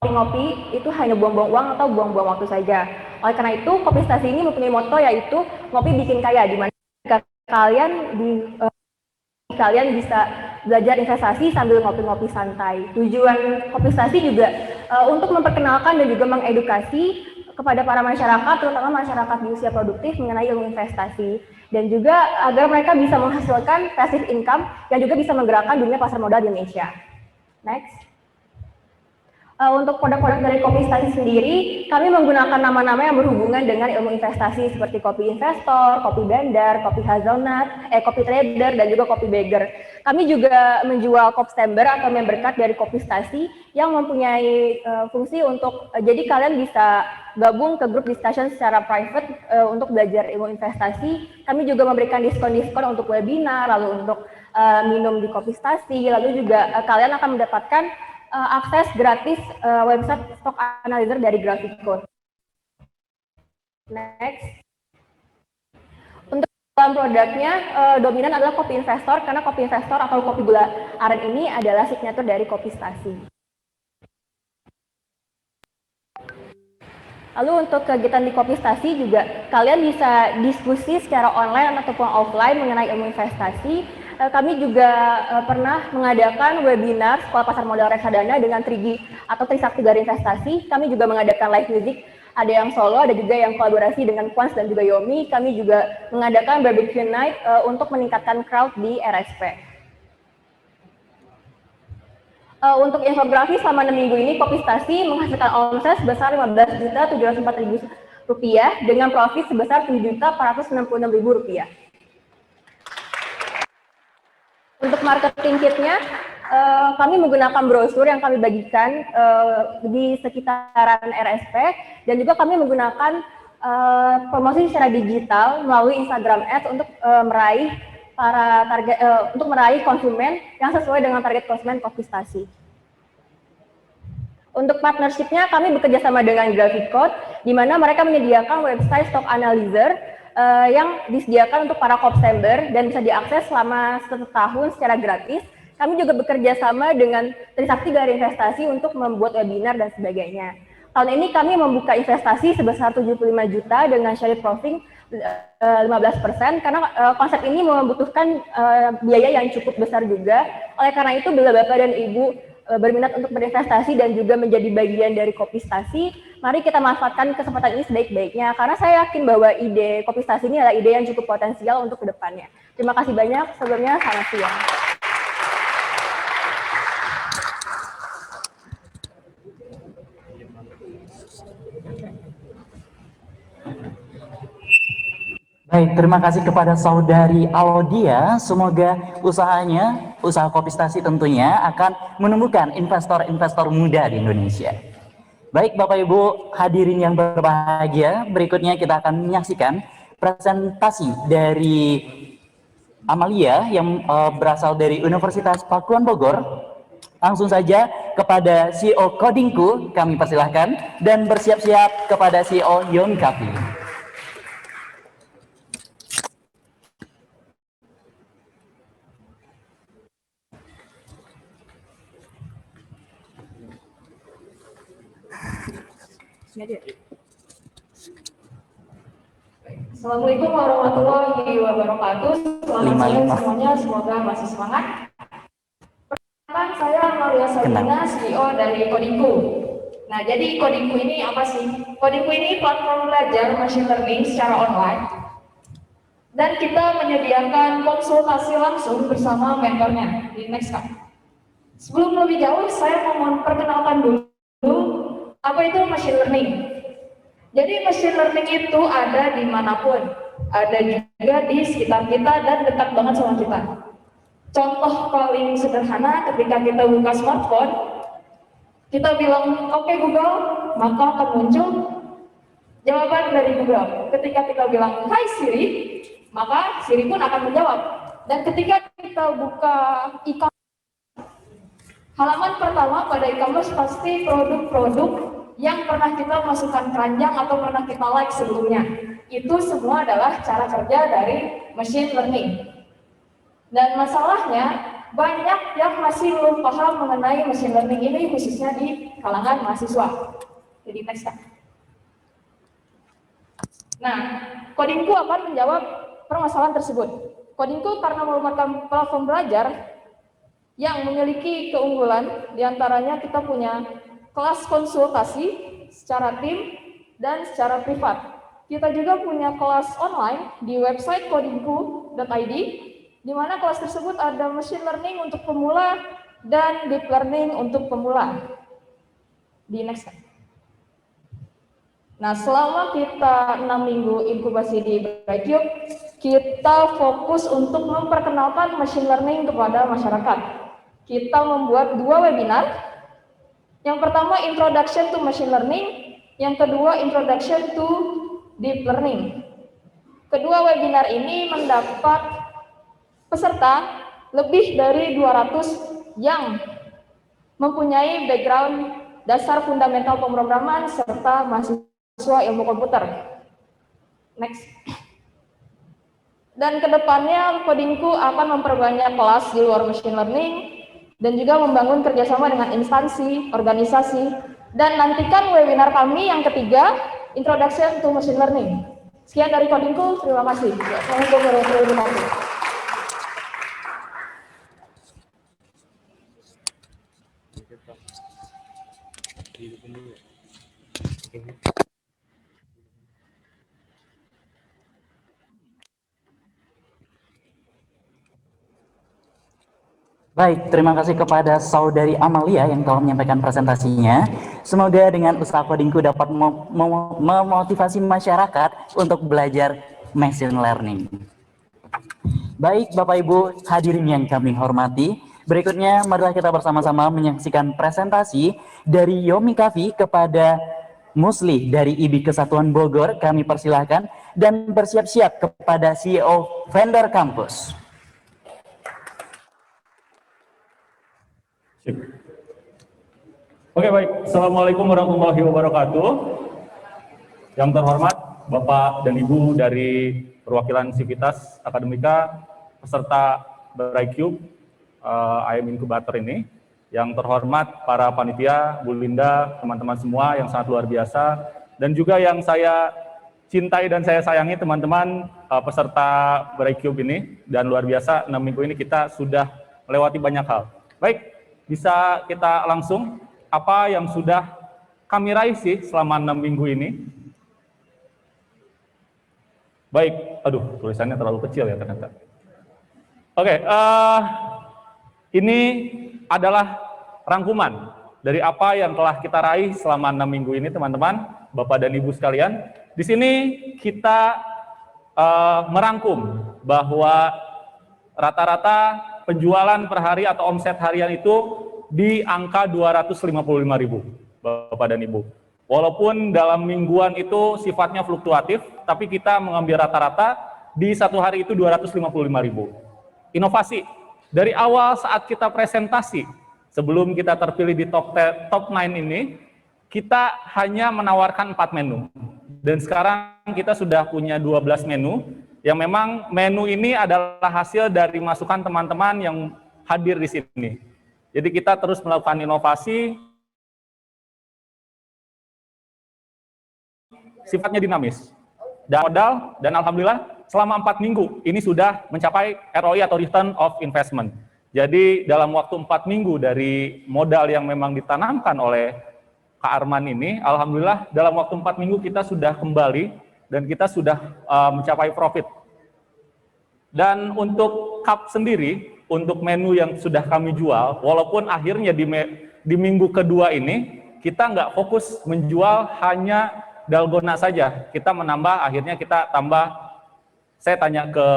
ngopi itu hanya buang-buang uang atau buang-buang waktu saja. Oleh karena itu, Kopistasi ini mempunyai motto yaitu ngopi bikin kaya, di mana kalian bisa belajar investasi sambil ngopi-ngopi santai. Tujuan Kopistasi juga untuk memperkenalkan dan juga mengedukasi kepada para masyarakat, terutama masyarakat di usia produktif mengenai ilmu investasi. Dan juga agar mereka bisa menghasilkan passive income yang juga bisa menggerakkan dunia pasar modal di Indonesia. Next. Untuk produk-produk dari Kopistasi sendiri, kami menggunakan nama-nama yang berhubungan dengan ilmu investasi seperti kopi investor, kopi bandar, kopi hazelnut, kopi trader, dan juga kopi bagger. Kami juga menjual Kopstember atau member card dari Kopistasi yang mempunyai fungsi untuk, jadi kalian bisa gabung ke grup discussion secara private untuk belajar ilmu investasi. Kami juga memberikan diskon-diskon untuk webinar, lalu untuk minum di Kopistasi, lalu juga kalian akan mendapatkan akses gratis website stock analyzer dari Graphicode. Next. Untuk dalam produknya dominan adalah kopi investor karena kopi investor atau kopi gula aren ini adalah signature dari Kopistasi. Lalu untuk kegiatan di Kopistasi juga kalian bisa diskusi secara online ataupun offline mengenai ilmu investasi. Kami juga pernah mengadakan webinar Sekolah Pasar Modal Reksadana dengan Trigi atau Trisakti Gara Investasi. Kami juga mengadakan live music, ada yang solo, ada juga yang kolaborasi dengan Quans dan juga Yomi. Kami juga mengadakan barbecue night untuk meningkatkan crowd di RSP. Untuk infografi selama 6 minggu ini, Kopistasi menghasilkan omset sebesar Rp15.704.000 dengan profit sebesar Rp7.466.000. Untuk marketing kitnya, kami menggunakan brosur yang kami bagikan di sekitaran RSP dan juga kami menggunakan promosi secara digital melalui Instagram Ads untuk meraih konsumen yang sesuai dengan target konsumen Kopistasi. Untuk partnershipnya, kami bekerja sama dengan Graphicode, di mana mereka menyediakan website stock analyzer yang disediakan untuk para Kopstember dan bisa diakses selama 1 tahun secara gratis. Kami juga bekerja sama dengan Trisakti Gara Investasi untuk membuat webinar dan sebagainya. Tahun ini kami membuka investasi sebesar 75 juta dengan share profit 15% karena konsep ini membutuhkan biaya yang cukup besar juga. Oleh karena itu, bila Bapak dan Ibu berminat untuk berinvestasi dan juga menjadi bagian dari Kopistasi, mari kita manfaatkan kesempatan ini sebaik-baiknya karena saya yakin bahwa ide Kopistasi ini adalah ide yang cukup potensial untuk kedepannya. Terima kasih banyak. Sebelumnya, selamat siang. Baik, terima kasih kepada saudari Audia. Semoga usahanya, usaha Kopistasi tentunya akan menumbuhkan investor-investor muda di Indonesia. Baik Bapak Ibu hadirin yang berbahagia, berikutnya kita akan menyaksikan presentasi dari Amalia yang berasal dari Universitas Pakuan Bogor. Langsung saja kepada CEO Kodingku kami persilahkan dan bersiap-siap kepada CEO Yomi Kafi. Assalamualaikum warahmatullahi wabarakatuh. Selamat siang semuanya, semoga masih semangat. Perkenalkan, saya Amalia Sabina, CEO dari Kodingku. Nah, jadi Kodingku ini apa sih? Kodingku ini platform belajar machine learning secara online. Dan kita menyediakan konsultasi langsung bersama mentornya di next Cup. Sebelum lebih jauh, saya mau memperkenalkan dulu apa itu machine learning. Jadi machine learning itu ada dimanapun, ada juga di sekitar kita dan dekat banget sama kita. Contoh paling sederhana ketika kita buka smartphone, kita bilang oke Google, maka akan muncul jawaban dari Google. Ketika kita bilang hai Siri, maka Siri pun akan menjawab. Dan ketika kita buka e-commerce, halaman pertama pada e-commerce pasti produk-produk yang pernah kita masukkan keranjang atau pernah kita like sebelumnya. Itu semua adalah cara kerja dari machine learning. Dan masalahnya, banyak yang masih belum paham mengenai machine learning ini, khususnya di kalangan mahasiswa. Jadi next step. Nah, Kodingku akan menjawab permasalahan tersebut. Kodingku karena merupakan platform belajar yang memiliki keunggulan, diantaranya kita punya kelas konsultasi secara tim dan secara privat. Kita juga punya kelas online di website kodingku.id, di mana kelas tersebut ada machine learning untuk pemula dan deep learning untuk pemula. Di next slide. Nah, selama kita 6 minggu inkubasi di BrightCube, kita fokus untuk memperkenalkan machine learning kepada masyarakat. Kita membuat 2 webinar. Yang pertama, Introduction to Machine Learning. Yang kedua, Introduction to Deep Learning. Kedua webinar ini mendapat peserta lebih dari 200 yang mempunyai background dasar fundamental pemrograman serta mahasiswa ilmu komputer. Next. Dan kedepannya Kodingku akan memperbanyak kelas di luar machine learning dan juga membangun kerjasama dengan instansi, organisasi, dan nantikan webinar kami yang ketiga, Introduction to Machine Learning. Sekian dari Kodingku, terima kasih. Assalamualaikum warahmatullahi wabarakatuh. Baik, terima kasih kepada saudari Amalia yang telah menyampaikan presentasinya. Semoga dengan usaha Kodingku dapat memotivasi masyarakat untuk belajar machine learning. Baik, Bapak Ibu hadirin yang kami hormati, berikutnya marilah kita bersama-sama menyaksikan presentasi dari Yomi Kafi kepada Musli dari IB Kesatuan Bogor. Kami persilahkan dan bersiap-siap kepada CEO Vendor Campus. Oke, baik. Assalamualaikum warahmatullahi wabarakatuh. Yang terhormat Bapak dan Ibu dari perwakilan Sivitas Akademika, peserta BrightCube IM Incubator ini. Yang terhormat para panitia, Bu Linda, teman-teman semua yang sangat luar biasa. Dan juga yang saya cintai dan saya sayangi teman-teman peserta BrightCube ini. Dan luar biasa, 6 minggu ini kita sudah melewati banyak hal. Baik. Bisa kita langsung apa yang sudah kami raih sih selama 6 minggu ini. Baik, aduh tulisannya terlalu kecil ya ternyata. Oke, ini adalah rangkuman dari apa yang telah kita raih selama 6 minggu ini teman-teman, Bapak dan Ibu sekalian. Di sini kita merangkum bahwa rata-rata penjualan per hari atau omset harian itu di angka 255.000, Bapak dan Ibu. Walaupun dalam mingguan itu sifatnya fluktuatif, tapi kita mengambil rata-rata di satu hari itu 255.000. Inovasi, dari awal saat kita presentasi, sebelum kita terpilih di top 9 ini, kita hanya menawarkan 4 menu. Dan sekarang kita sudah punya 12 menu, yang memang menu ini adalah hasil dari masukan teman-teman yang hadir di sini. Jadi kita terus melakukan inovasi, sifatnya dinamis, dan modal, dan alhamdulillah selama 4 minggu ini sudah mencapai ROI atau Return of Investment. Jadi dalam waktu 4 minggu dari modal yang memang ditanamkan oleh Kak Arman ini, alhamdulillah dalam waktu 4 minggu kita sudah kembali dan kita sudah mencapai profit. Dan untuk cup sendiri, untuk menu yang sudah kami jual, walaupun akhirnya di minggu kedua ini kita nggak fokus menjual hanya dalgona saja, kita menambah, akhirnya kita tambah, saya tanya ke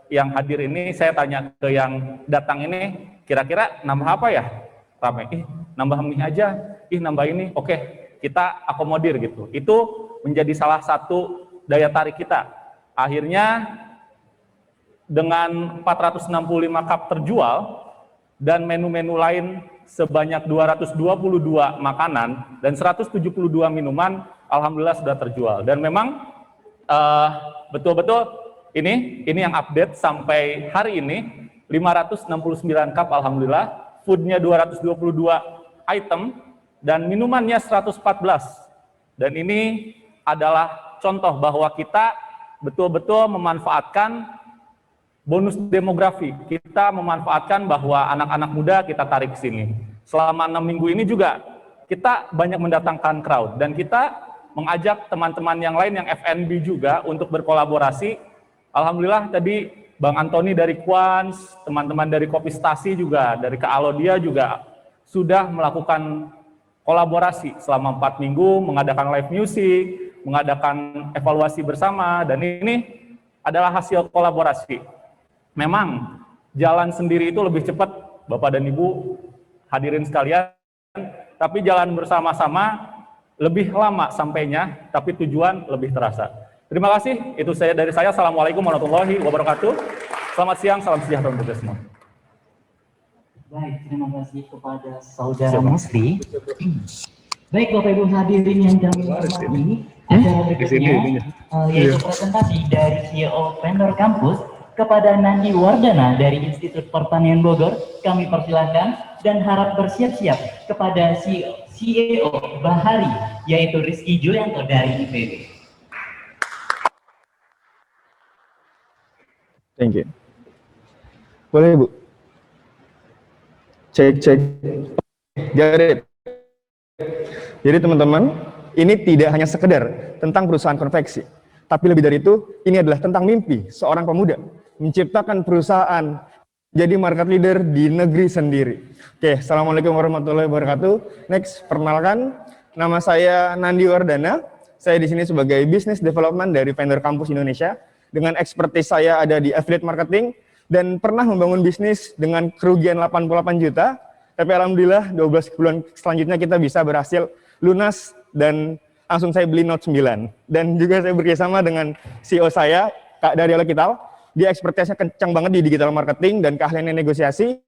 yang hadir ini, saya tanya ke yang datang ini, kira-kira nambah apa ya? Ramai, nambah mie aja, nambah ini, oke, kita akomodir gitu. Itu menjadi salah satu daya tarik kita. Akhirnya dengan 465 cup terjual, dan menu-menu lain sebanyak 222 makanan, dan 172 minuman, alhamdulillah sudah terjual. Dan memang betul-betul ini yang update sampai hari ini 569 cup alhamdulillah, foodnya 222 item dan minumannya 114. Dan ini adalah contoh bahwa kita betul-betul memanfaatkan bonus demografi. Kita memanfaatkan bahwa anak-anak muda kita tarik ke sini. Selama 6 minggu ini juga kita banyak mendatangkan crowd dan kita mengajak teman-teman yang lain yang F&B juga untuk berkolaborasi. Alhamdulillah tadi Bang Antoni dari Quans, teman-teman dari Kopi Stasi juga, dari Kak Alodia juga sudah melakukan kolaborasi selama 4 minggu, mengadakan live music, mengadakan evaluasi bersama, dan ini adalah hasil kolaborasi. Memang jalan sendiri itu lebih cepat, Bapak dan Ibu hadirin sekalian, tapi jalan bersama-sama lebih lama sampainya, tapi tujuan lebih terasa. Terima kasih, itu saya dari saya. Assalamualaikum warahmatullahi wabarakatuh. Selamat siang, salam sejahtera untuk kita semua. Baik, terima kasih kepada Saudara Musri. Baik, Bapak Ibu hadirin yang kami hormati, acara berikutnya yaitu presentasi dari CEO Vendor Campus kepada Nandi Wardana dari Institut Pertanian Bogor. Kami persilahkan dan harap bersiap-siap kepada CEO Bahari, yaitu Rizky Julianto dari IPB. Thank you. Boleh Bu? Cek. Jadi teman-teman, ini tidak hanya sekedar tentang perusahaan konveksi, tapi lebih dari itu, ini adalah tentang mimpi seorang pemuda menciptakan perusahaan jadi market leader di negeri sendiri. Oke, Assalamualaikum warahmatullahi wabarakatuh. Next, perkenalkan, nama saya Nandi Wardana. Saya di sini sebagai Business Development dari Vendor Campus Indonesia. Dengan expertise saya ada di affiliate marketing dan pernah membangun bisnis dengan kerugian 88 juta. Tapi alhamdulillah 12 bulan selanjutnya kita bisa berhasil lunas dan langsung saya beli Note 9. Dan juga saya bekerjasama dengan CEO saya, Kak Daryl Kital. Dia expertise-nya kencang banget di digital marketing dan keahliannya negosiasi.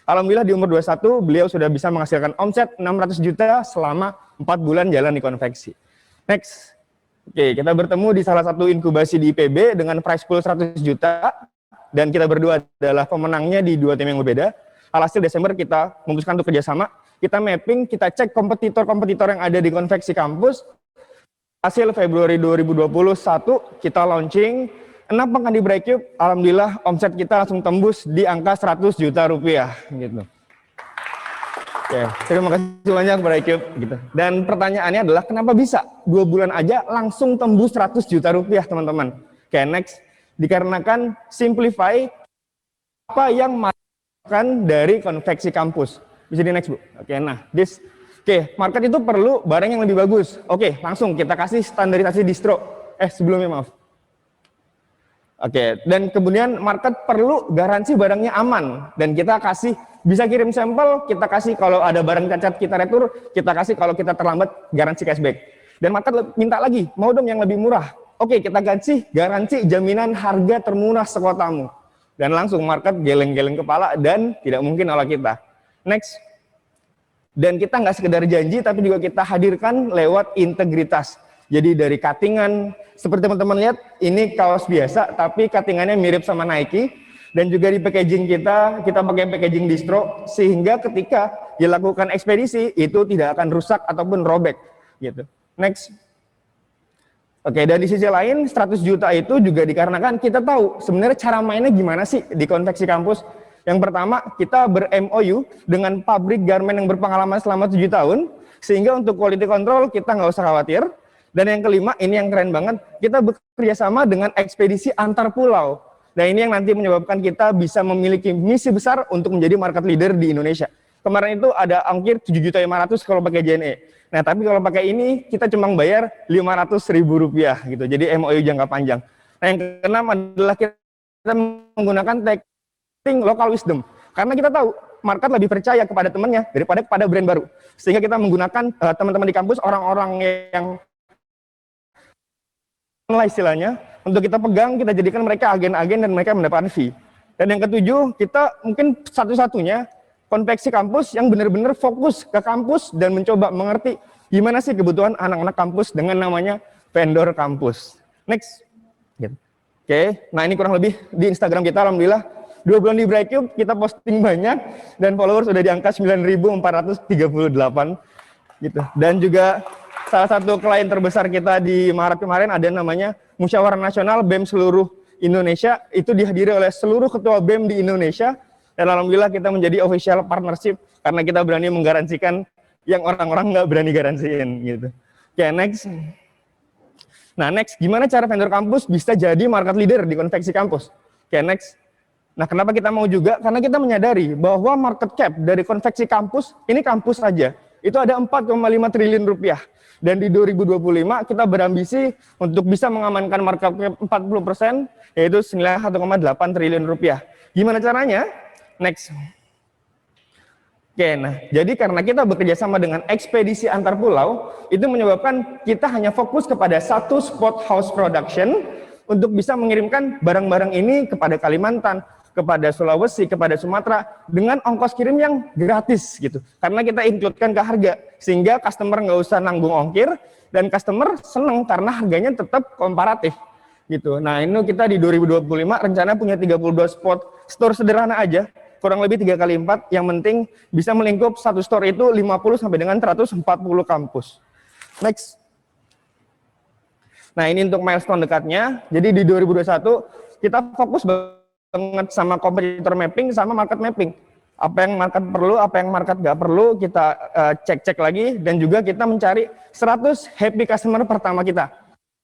Alhamdulillah di umur 21 beliau sudah bisa menghasilkan omset 600 juta selama 4 bulan jalan di konveksi. Next. Oke, kita bertemu di salah satu inkubasi di IPB dengan prize pool 100 juta. Dan kita berdua adalah pemenangnya di 2 tim yang berbeda. Alhasil Desember kita memutuskan untuk kerjasama. Kita mapping, kita cek kompetitor-kompetitor yang ada di konveksi kampus. Hasil Februari 2021 kita launching 6 pekan di Breakcube, alhamdulillah omset kita langsung tembus di angka 100 juta rupiah gitu. Oke, terima kasih banyak Breakcube gitu. Dan pertanyaannya adalah kenapa bisa 2 bulan aja langsung tembus 100 juta rupiah teman-teman. Oke, next. Dikarenakan simplify apa yang masukan dari konveksi kampus. Bisa di next Bu. Oke, nah this. Oke, market itu perlu barang yang lebih bagus. Oke, langsung kita kasih standarisasi distro. Sebelumnya maaf. Oke, dan kemudian market perlu garansi barangnya aman, dan kita kasih, bisa kirim sampel, kita kasih kalau ada barang cacat kita retur, kita kasih kalau kita terlambat garansi cashback. Dan market minta lagi, mau dong yang lebih murah. Oke, kita kasih garansi jaminan harga termurah sekotamu. Dan langsung market geleng-geleng kepala dan tidak mungkin nolak kita. Next. Dan kita nggak sekedar janji, tapi juga kita hadirkan lewat integritas. Jadi dari cuttingan, seperti teman-teman lihat, ini kaos biasa, tapi cuttingannya mirip sama Nike. Dan juga di packaging kita pakai packaging distro, sehingga ketika dilakukan ekspedisi, itu tidak akan rusak ataupun robek. Gitu. Next. Oke, dan di sisi lain, 100 juta itu juga dikarenakan kita tahu sebenarnya cara mainnya gimana sih di konveksi kampus. Yang pertama, kita ber-MOU dengan pabrik garment yang berpengalaman selama 7 tahun, sehingga untuk quality control kita nggak usah khawatir. Dan yang kelima, ini yang keren banget, kita bekerja sama dengan ekspedisi antar pulau. Nah ini yang nanti menyebabkan kita bisa memiliki misi besar untuk menjadi market leader di Indonesia. Kemarin itu ada ongkir 7.500.000 kalau pakai JNE. Nah tapi kalau pakai ini, kita cuma bayar Rp500.000 gitu. Jadi MOU jangka panjang. Nah yang keenam adalah kita menggunakan tactic local wisdom. Karena kita tahu, market lebih percaya kepada temannya daripada kepada brand baru. Sehingga kita menggunakan teman-teman di kampus, orang-orang yang istilahnya, untuk kita pegang, kita jadikan mereka agen-agen dan mereka mendapatkan fee. Dan yang ketujuh, kita mungkin satu-satunya konveksi kampus yang benar-benar fokus ke kampus dan mencoba mengerti gimana sih kebutuhan anak-anak kampus dengan namanya vendor kampus. Next. Oke, nah ini kurang lebih di Instagram kita, alhamdulillah 2 bulan di Brightcube kita posting banyak dan followers sudah di angka 9.438 gitu. Dan juga salah satu klien terbesar kita di Maret kemarin ada namanya Musyawarah Nasional BEM seluruh Indonesia, itu dihadiri oleh seluruh ketua BEM di Indonesia, dan alhamdulillah kita menjadi official partnership karena kita berani menggaransikan yang orang-orang nggak berani garansiin gitu. Oke, next. Nah, next, gimana cara vendor kampus bisa jadi market leader di konveksi kampus? Oke, next. Nah, kenapa kita mau juga? Karena kita menyadari bahwa market cap dari konveksi kampus, ini kampus saja, itu ada 4,5 triliun rupiah. Dan di 2025 kita berambisi untuk bisa mengamankan market cap 40%, yaitu senilai 1,8 triliun rupiah. Gimana caranya? Next. Oke, nah jadi karena kita bekerja sama dengan ekspedisi antar pulau, itu menyebabkan kita hanya fokus kepada satu spot house production untuk bisa mengirimkan barang-barang ini kepada Kalimantan, kepada Sulawesi, kepada Sumatera dengan ongkos kirim yang gratis gitu. Karena kita include-kan ke harga sehingga customer nggak usah nanggung ongkir dan customer seneng karena harganya tetap komparatif gitu. Nah, ini kita di 2025 rencana punya 32 spot store sederhana aja, kurang lebih 3 kali 4, yang penting bisa melingkup satu store itu 50 sampai dengan 140 kampus. Next. Nah, ini untuk milestone dekatnya. Jadi di 2021 kita fokus banget sama kompetitor mapping sama market mapping. Apa yang market perlu, apa yang market nggak perlu, kita cek-cek lagi, dan juga kita mencari 100 happy customer pertama kita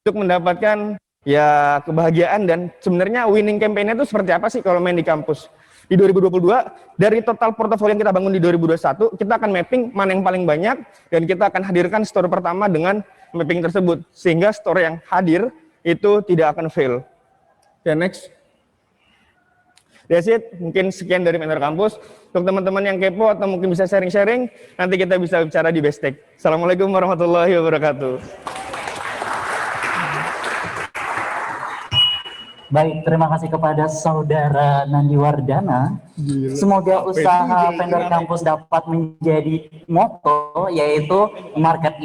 untuk mendapatkan ya kebahagiaan. Dan sebenarnya winning campaign-nya itu seperti apa sih kalau main di kampus? Di 2022, dari total portofolio yang kita bangun di 2021, kita akan mapping mana yang paling banyak, dan kita akan hadirkan store pertama dengan mapping tersebut, sehingga store yang hadir itu tidak akan fail. Dan next. That's it, mungkin sekian dari Mentor Kampus. Untuk teman-teman yang kepo atau mungkin bisa sharing-sharing, nanti kita bisa bicara di Bestek. Assalamualaikum warahmatullahi wabarakatuh. Baik, terima kasih kepada Saudara Nandi Wardana. Semoga usaha Vendor Kampus dapat menjadi moto, yaitu market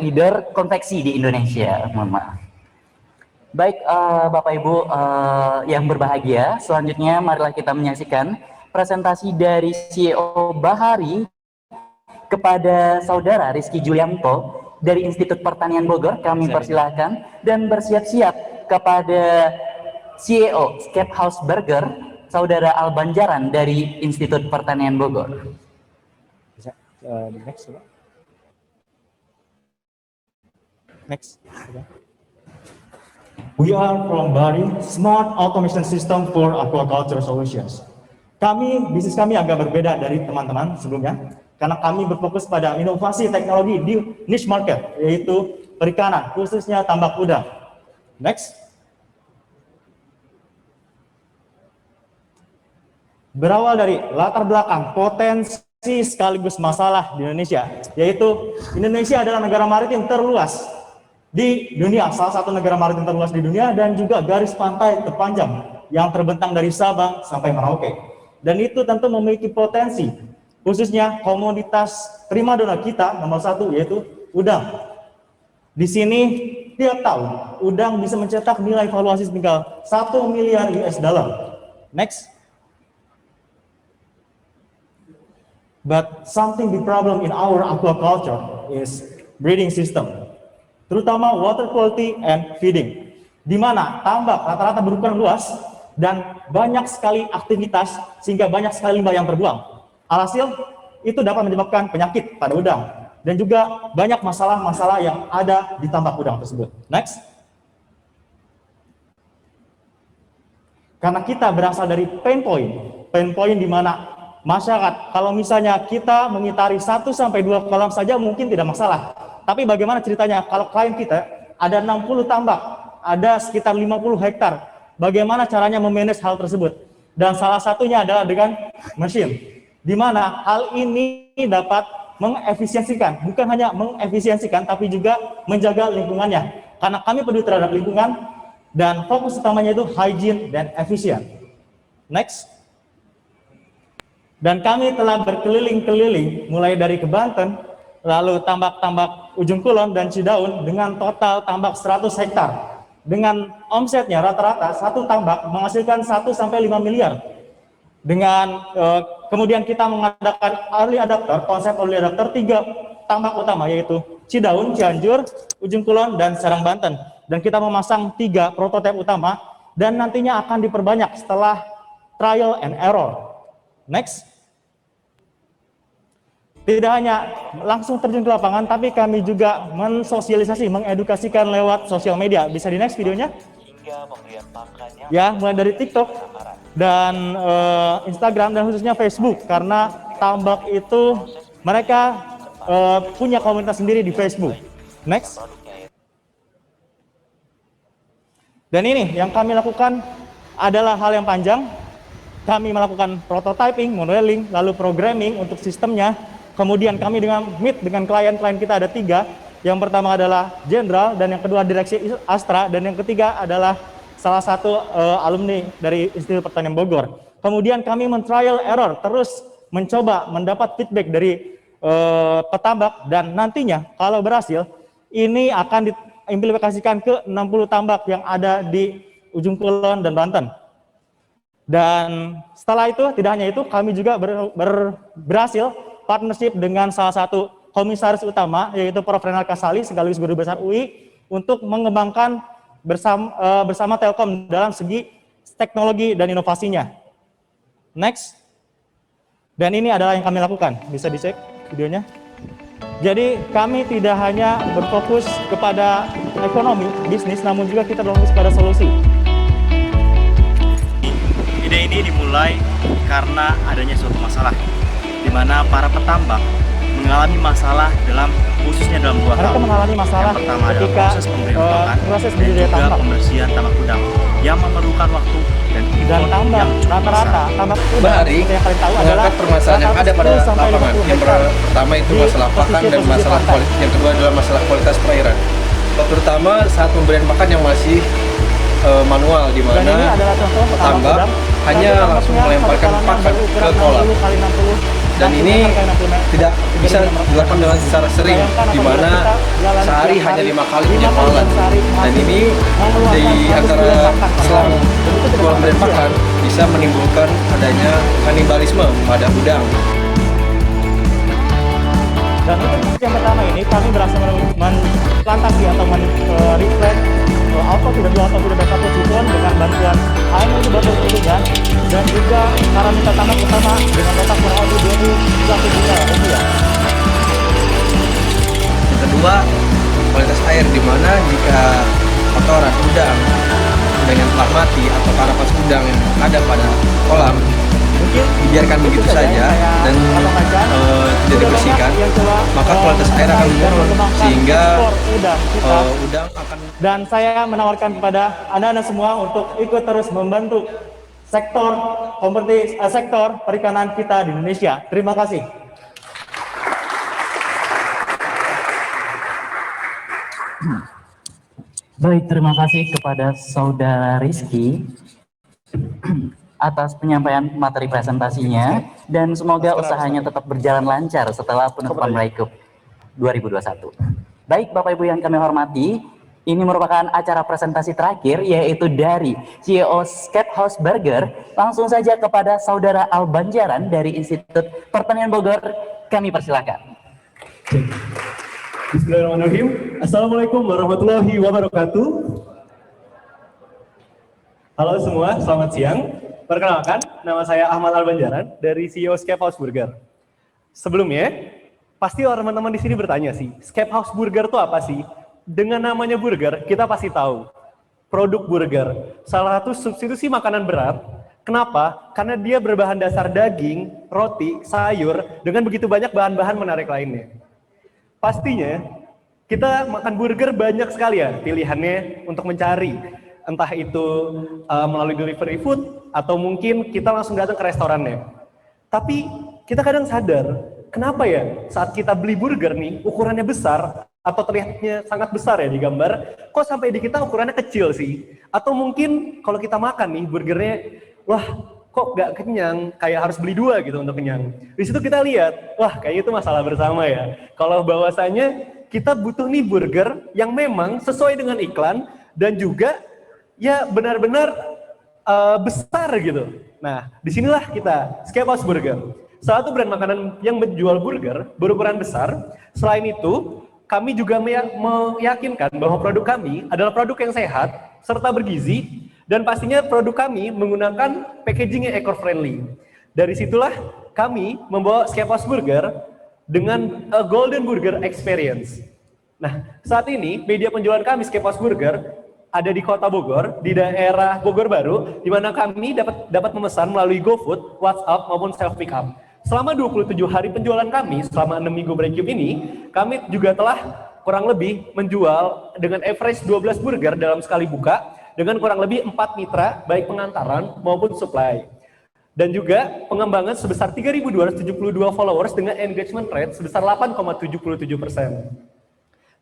leader konveksi di Indonesia. Mohon maaf. Baik, Bapak Ibu yang berbahagia, selanjutnya marilah kita menyaksikan presentasi dari CEO Bahari kepada Saudara Rizky Julianto dari Institut Pertanian Bogor. Kami persilahkan dan bersiap-siap kepada CEO Scape House Burger, Saudara Albanjaran dari Institut Pertanian Bogor. Next. We are from Bahari, Smart Automation System for Aquaculture Solutions. Bisnis kami agak berbeda dari teman-teman sebelumnya, karena kami berfokus pada inovasi teknologi di niche market, yaitu perikanan, khususnya tambak udang. Next. Berawal dari latar belakang potensi sekaligus masalah di Indonesia, yaitu Indonesia adalah negara maritim terluas di dunia, salah satu negara maritim terluas di dunia, dan juga garis pantai terpanjang yang terbentang dari Sabang sampai Merauke. Dan itu tentu memiliki potensi, khususnya komoditas primadona kita nomor 1 yaitu udang. Di sini tiap tahun udang bisa mencetak nilai valuasi hingga 1 miliar US dollar. Next. But something big problem in our aquaculture is breeding system, terutama water quality and feeding, di mana tambak rata-rata berukuran luas dan banyak sekali aktivitas sehingga banyak sekali limbah yang terbuang. Alhasil itu dapat menyebabkan penyakit pada udang dan juga banyak masalah-masalah yang ada di tambak udang tersebut. Next. Karena kita berasal dari pain point di mana masyarakat, kalau misalnya kita mengitari 1-2 kolam saja mungkin tidak masalah. Tapi bagaimana ceritanya kalau klien kita ada 60 tambak, ada sekitar 50 hektar, bagaimana caranya memanage hal tersebut? Dan salah satunya adalah dengan mesin, di mana hal ini dapat mengefisiensikan, bukan hanya mengefisiensikan, tapi juga menjaga lingkungannya. Karena kami peduli terhadap lingkungan, dan fokus utamanya itu hygiene dan efisien. Next. Dan kami telah berkeliling-keliling mulai dari ke Banten, lalu tambak-tambak Ujung Kulon dan Cidaun dengan total tambak 100 hektar. Dengan omsetnya rata-rata satu tambak menghasilkan 1-5 miliar. Dengan kemudian kita mengadakan early adapter, konsep early adapter 3 tambak utama yaitu Cidaun, Cianjur, Ujung Kulon, dan Serang Banten. Dan kita memasang 3 prototipe utama dan nantinya akan diperbanyak setelah trial and error. Next. Tidak hanya langsung terjun ke lapangan, tapi kami juga mensosialisasi, mengedukasikan lewat sosial media. Bisa di next videonya? Ya, mulai dari TikTok dan Instagram dan khususnya Facebook, karena tambak itu mereka punya komunitas sendiri di Facebook. Next. Dan ini yang kami lakukan adalah hal yang panjang. Kami melakukan prototyping, modeling, lalu programming untuk sistemnya. Kemudian kami meet dengan klien-klien kita ada 3. Yang pertama adalah Jenderal, dan yang kedua Direksi Astra, dan yang ketiga adalah salah satu alumni dari Institut Pertanian Bogor. Kemudian kami men-trial error, terus mencoba mendapat feedback dari petambak, dan nantinya kalau berhasil, ini akan diimplementasikan ke 60 tambak yang ada di Ujung Kulon dan Banten. Dan setelah itu, tidak hanya itu, kami juga berhasil partnership dengan salah satu komisaris utama, yaitu Prof. Renal Kasali, sekaligus guru besar UI, untuk mengembangkan bersama Telkom dalam segi teknologi dan inovasinya. Next. Dan ini adalah yang kami lakukan. Bisa dicek videonya. Jadi kami tidak hanya berfokus kepada ekonomi, bisnis, namun juga kita berfokus pada solusi. Ide ini dimulai karena adanya suatu masalah, di mana para petambak mengalami masalah khususnya dalam 2 hal. Mengalami masalah yang pertama adalah proses pemberian pakan dan juga pembersihan tambak udang yang memerlukan waktu dan tambak rata-rata tambak udang yang kalian tahu adalah permasalahan yang ada pada lapangan. Yang pertama itu masalah pakan dan masalah kualitas. Yang kedua adalah masalah kualitas perairan. Terutama saat pemberian pakan yang masih manual, di mana petambak hanya langsung melemparkan pakan ke kolam. Dan ini tidak bisa dilakukan dengan secara sering, di mana sehari hanya 5 kali penyampalan. Dan ini di antara selang pemberian pakan bisa menimbulkan adanya kanibalisme pada udang. Dan untuk yang pertama ini kami berhasil menplantasi atau men-reflect autopilot beta positron dengan bantuan air inkubator ketinggian, dan juga parameter tambak utama dengan total kurang lebih 21 juta rupiah. Yang kedua, kualitas air, di mana jika kotoran udang yang telah mati atau karapas udang yang ada pada kolam dibiarkan begitu saja dan tidak dibersihkan, maka kualitas air akan menurun, sehingga udang kita. Udang akan. Dan saya menawarkan kepada Anda semua untuk ikut terus membantu sektor perikanan kita di Indonesia. Terima kasih. Baik, terima kasih kepada Saudara Rizky atas penyampaian materi presentasinya, dan semoga usahanya tetap berjalan lancar setelah penutupan Braicup 2021. Baik Bapak Ibu yang kami hormati, ini merupakan acara presentasi terakhir yaitu dari CEO Scape House Burger. Langsung saja kepada Saudara Albanjaran dari Institut Pertanian Bogor, kami persilakan. Bismillahirrahmanirrahim. Assalamualaikum warahmatullahi wabarakatuh. Halo semua, selamat siang. Perkenalkan, nama saya Ahmad Albanjaran dari CEO Scape House Burger. Sebelumnya, pasti teman-teman di sini bertanya sih, Scape House Burger itu apa sih? Dengan namanya burger, kita pasti tahu. Produk burger, salah satu substitusi makanan berat. Kenapa? Karena dia berbahan dasar daging, roti, sayur, dengan begitu banyak bahan-bahan menarik lainnya. Pastinya, kita makan burger banyak sekali ya pilihannya untuk mencari. Entah itu melalui delivery food, atau mungkin kita langsung datang ke restorannya. Tapi kita kadang sadar, kenapa ya saat kita beli burger nih, ukurannya besar, atau terlihatnya sangat besar ya di gambar, kok sampai di kita ukurannya kecil sih? Atau mungkin kalau kita makan nih burgernya, wah kok gak kenyang, kayak harus beli 2 gitu untuk kenyang. Di situ kita lihat, wah kayaknya itu masalah bersama ya. Kalau bahwasanya kita butuh nih burger yang memang sesuai dengan iklan dan juga ya benar-benar besar gitu. Nah, disinilah kita, Scape House Burger. Salah satu brand makanan yang menjual burger berukuran besar. Selain itu, kami juga meyakinkan bahwa produk kami adalah produk yang sehat serta bergizi. Dan pastinya produk kami menggunakan packaging yang eco-friendly. Dari situlah kami membawa Scape House Burger dengan a Golden Burger Experience. Nah, saat ini media penjualan kami Scape House Burger ada di Kota Bogor, di daerah Bogor Baru, di mana kami dapat memesan melalui GoFood, WhatsApp maupun self pickup. Selama 27 hari penjualan kami, selama 6 minggu Braicup ini, kami juga telah kurang lebih menjual dengan average 12 burger dalam sekali buka, dengan kurang lebih 4 mitra, baik pengantaran maupun supply. Dan juga pengembangan sebesar 3.272 followers dengan engagement rate sebesar 8,77%.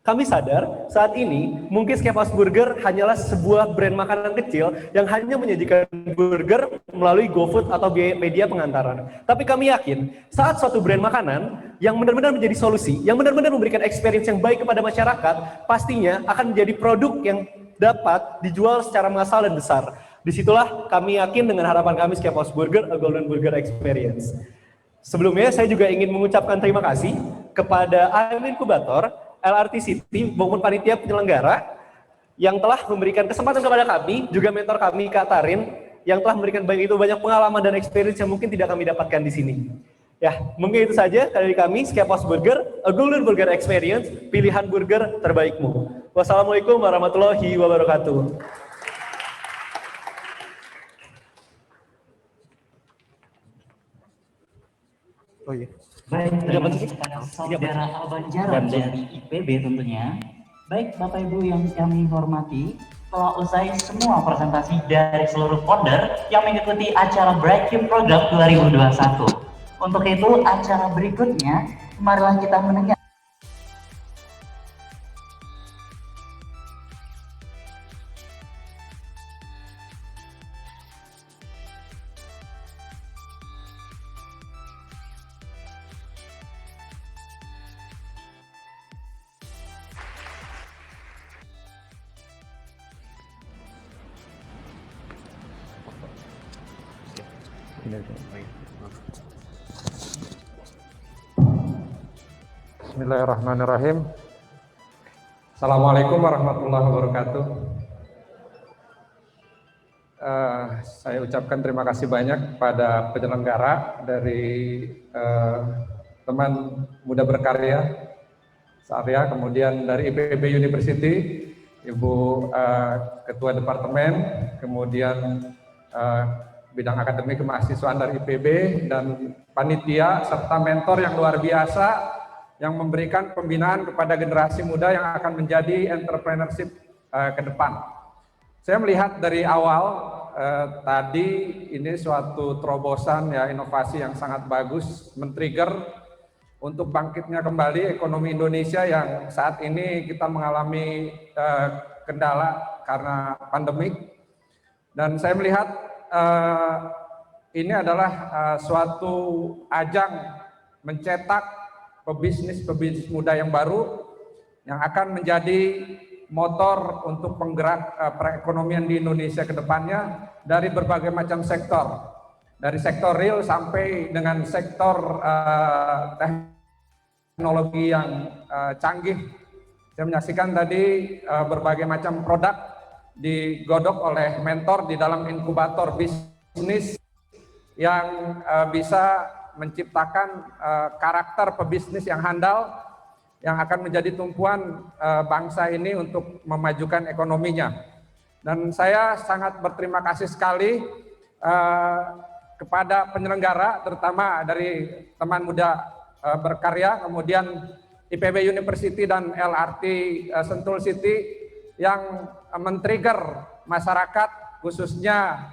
Kami sadar saat ini mungkin Scape House Burger hanyalah sebuah brand makanan kecil yang hanya menyajikan burger melalui GoFood atau media pengantaran. Tapi kami yakin saat suatu brand makanan yang benar-benar menjadi solusi, yang benar-benar memberikan experience yang baik kepada masyarakat, pastinya akan menjadi produk yang dapat dijual secara massal dan besar. Disitulah kami yakin dengan harapan kami Scape House Burger, a Golden Burger Experience. Sebelumnya saya juga ingin mengucapkan terima kasih kepada IM Inkubator, LRT City maupun panitia penyelenggara yang telah memberikan kesempatan kepada kami, juga mentor kami Kak Tarin, yang telah memberikan begitu banyak pengalaman dan experience yang mungkin tidak kami dapatkan di sini. Ya, mungkin itu saja dari kami, Scape House Burger, a Golden Burger Experience, pilihan burger terbaikmu. Wassalamualaikum warahmatullahi wabarakatuh. Oh iya. Baik, terima kasih Saudara Albanjaran dari IPB tentunya. Baik Bapak Ibu yang kami hormati, setelah usai semua presentasi dari seluruh founder yang mengikuti acara Braicup Program 2021. Untuk itu acara berikutnya, marilah kita mendengar Bismillahirrahmanirrahim. Assalamualaikum warahmatullahi wabarakatuh. Saya ucapkan terima kasih banyak pada penyelenggara dari teman muda berkarya Sarya, kemudian dari IPB University, Ibu Ketua Departemen, kemudian bidang akademik kemahasiswaan dari IPB, dan panitia serta mentor yang luar biasa yang memberikan pembinaan kepada generasi muda yang akan menjadi entrepreneurship ke depan. Saya melihat dari awal tadi ini suatu terobosan ya, inovasi yang sangat bagus, men-trigger untuk bangkitnya kembali ekonomi Indonesia yang saat ini kita mengalami kendala karena pandemik. Dan saya melihat ini adalah suatu ajang mencetak pebisnis muda yang baru yang akan menjadi motor untuk penggerak perekonomian di Indonesia ke depannya dari berbagai macam sektor. Dari sektor real sampai dengan sektor teknologi yang canggih. Saya menyaksikan tadi berbagai macam produk digodok oleh mentor di dalam inkubator bisnis yang bisa menciptakan karakter pebisnis yang handal yang akan menjadi tumpuan bangsa ini untuk memajukan ekonominya. Dan saya sangat berterima kasih sekali kepada penyelenggara, terutama dari teman muda berkarya, kemudian IPB University dan LRT Sentul City yang men-trigger masyarakat, khususnya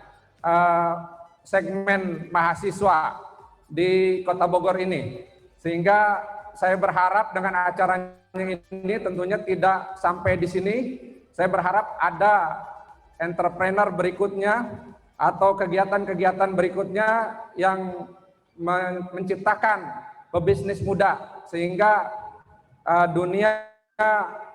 segmen mahasiswa di Kota Bogor ini. Sehingga saya berharap dengan acara ini tentunya tidak sampai di sini. Saya berharap ada entrepreneur berikutnya atau kegiatan-kegiatan berikutnya yang menciptakan pebisnis muda sehingga dunia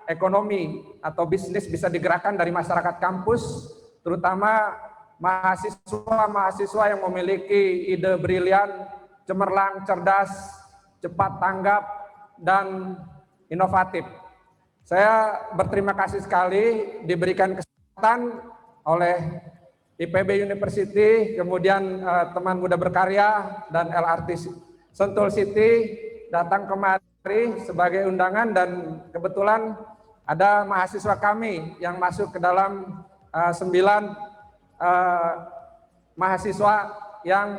ekonomi atau bisnis bisa digerakkan dari masyarakat kampus, terutama mahasiswa-mahasiswa yang memiliki ide brilian, cemerlang, cerdas, cepat tanggap, dan inovatif. Saya berterima kasih sekali diberikan kesempatan oleh IPB University, kemudian teman muda berkarya dan LRT Sentul City datang kemari sebagai undangan, dan kebetulan ada mahasiswa kami yang masuk ke dalam 9 mahasiswa yang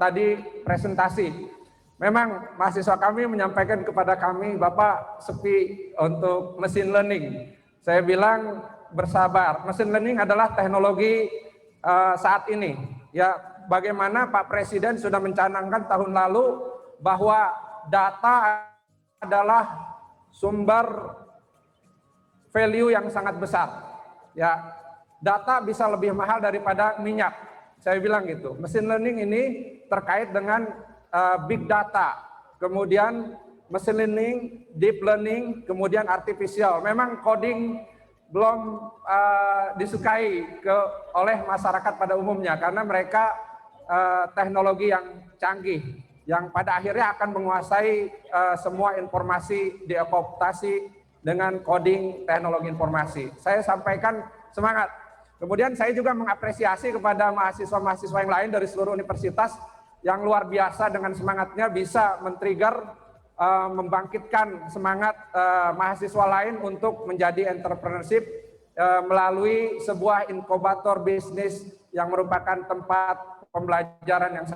tadi presentasi. Memang mahasiswa kami menyampaikan kepada kami, Bapak sepi untuk machine learning. Saya bilang bersabar. Machine learning adalah teknologi saat ini. Ya, bagaimana Pak Presiden sudah mencanangkan tahun lalu bahwa data adalah sumber value yang sangat besar. Ya, data bisa lebih mahal daripada minyak. Saya bilang gitu. Machine learning ini terkait dengan big data, kemudian machine learning, deep learning, kemudian artificial. Memang coding belum disukai oleh masyarakat pada umumnya karena mereka teknologi yang canggih yang pada akhirnya akan menguasai semua informasi dikooptasi dengan coding teknologi informasi. Saya sampaikan semangat. Kemudian saya juga mengapresiasi kepada mahasiswa-mahasiswa yang lain dari seluruh universitas yang luar biasa dengan semangatnya bisa men-trigger, membangkitkan semangat mahasiswa lain untuk menjadi entrepreneurship melalui sebuah inkubator bisnis yang merupakan tempat pembelajaran yang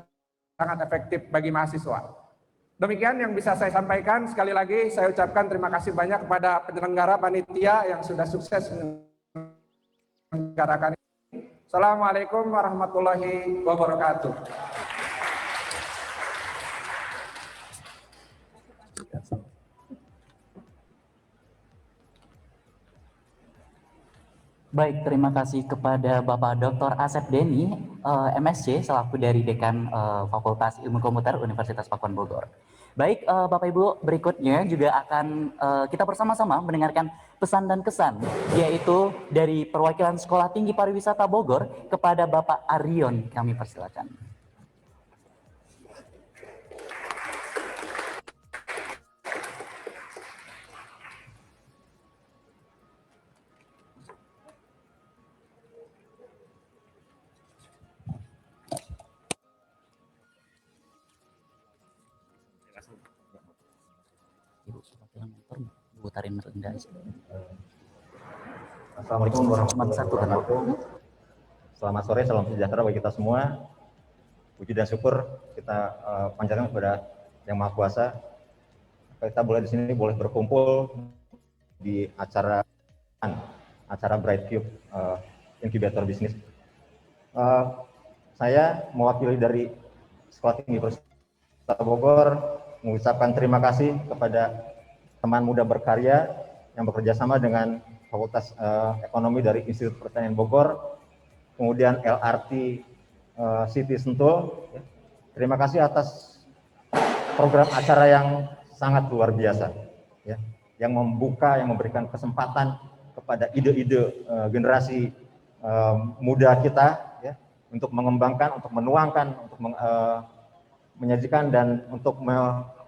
sangat efektif bagi mahasiswa. Demikian yang bisa saya sampaikan. Sekali lagi saya ucapkan terima kasih banyak kepada penyelenggara panitia yang sudah sukses menyelenggarakan ini. Assalamualaikum warahmatullahi wabarakatuh. Baik, terima kasih kepada Bapak Dr. Asep Denny, MSc, selaku dari Dekan Fakultas Ilmu Komputer Universitas Pakuan Bogor. Baik, Bapak Ibu, berikutnya juga akan kita bersama-sama mendengarkan pesan dan kesan, yaitu dari perwakilan Sekolah Tinggi Pariwisata Bogor kepada Bapak Arion. Kami persilakan. Assalamualaikum warahmatullahi wabarakatuh. Selamat sore, salam sejahtera bagi kita semua. Puji dan syukur kita panjatkan kepada Yang Maha Kuasa kita boleh di sini boleh berkumpul di acara Brightcube Incubator Bisnis. Saya mewakili dari Sekolah Tinggi Perwisata Bogor mengucapkan terima kasih kepada teman muda berkarya yang bekerja sama dengan Fakultas Ekonomi dari Institut Pertanian Bogor, kemudian LRT City Sentul. Terima kasih atas program acara yang sangat luar biasa, ya, yang membuka, yang memberikan kesempatan kepada ide-ide generasi muda kita, ya, untuk mengembangkan, untuk menuangkan, untuk menyajikan dan untuk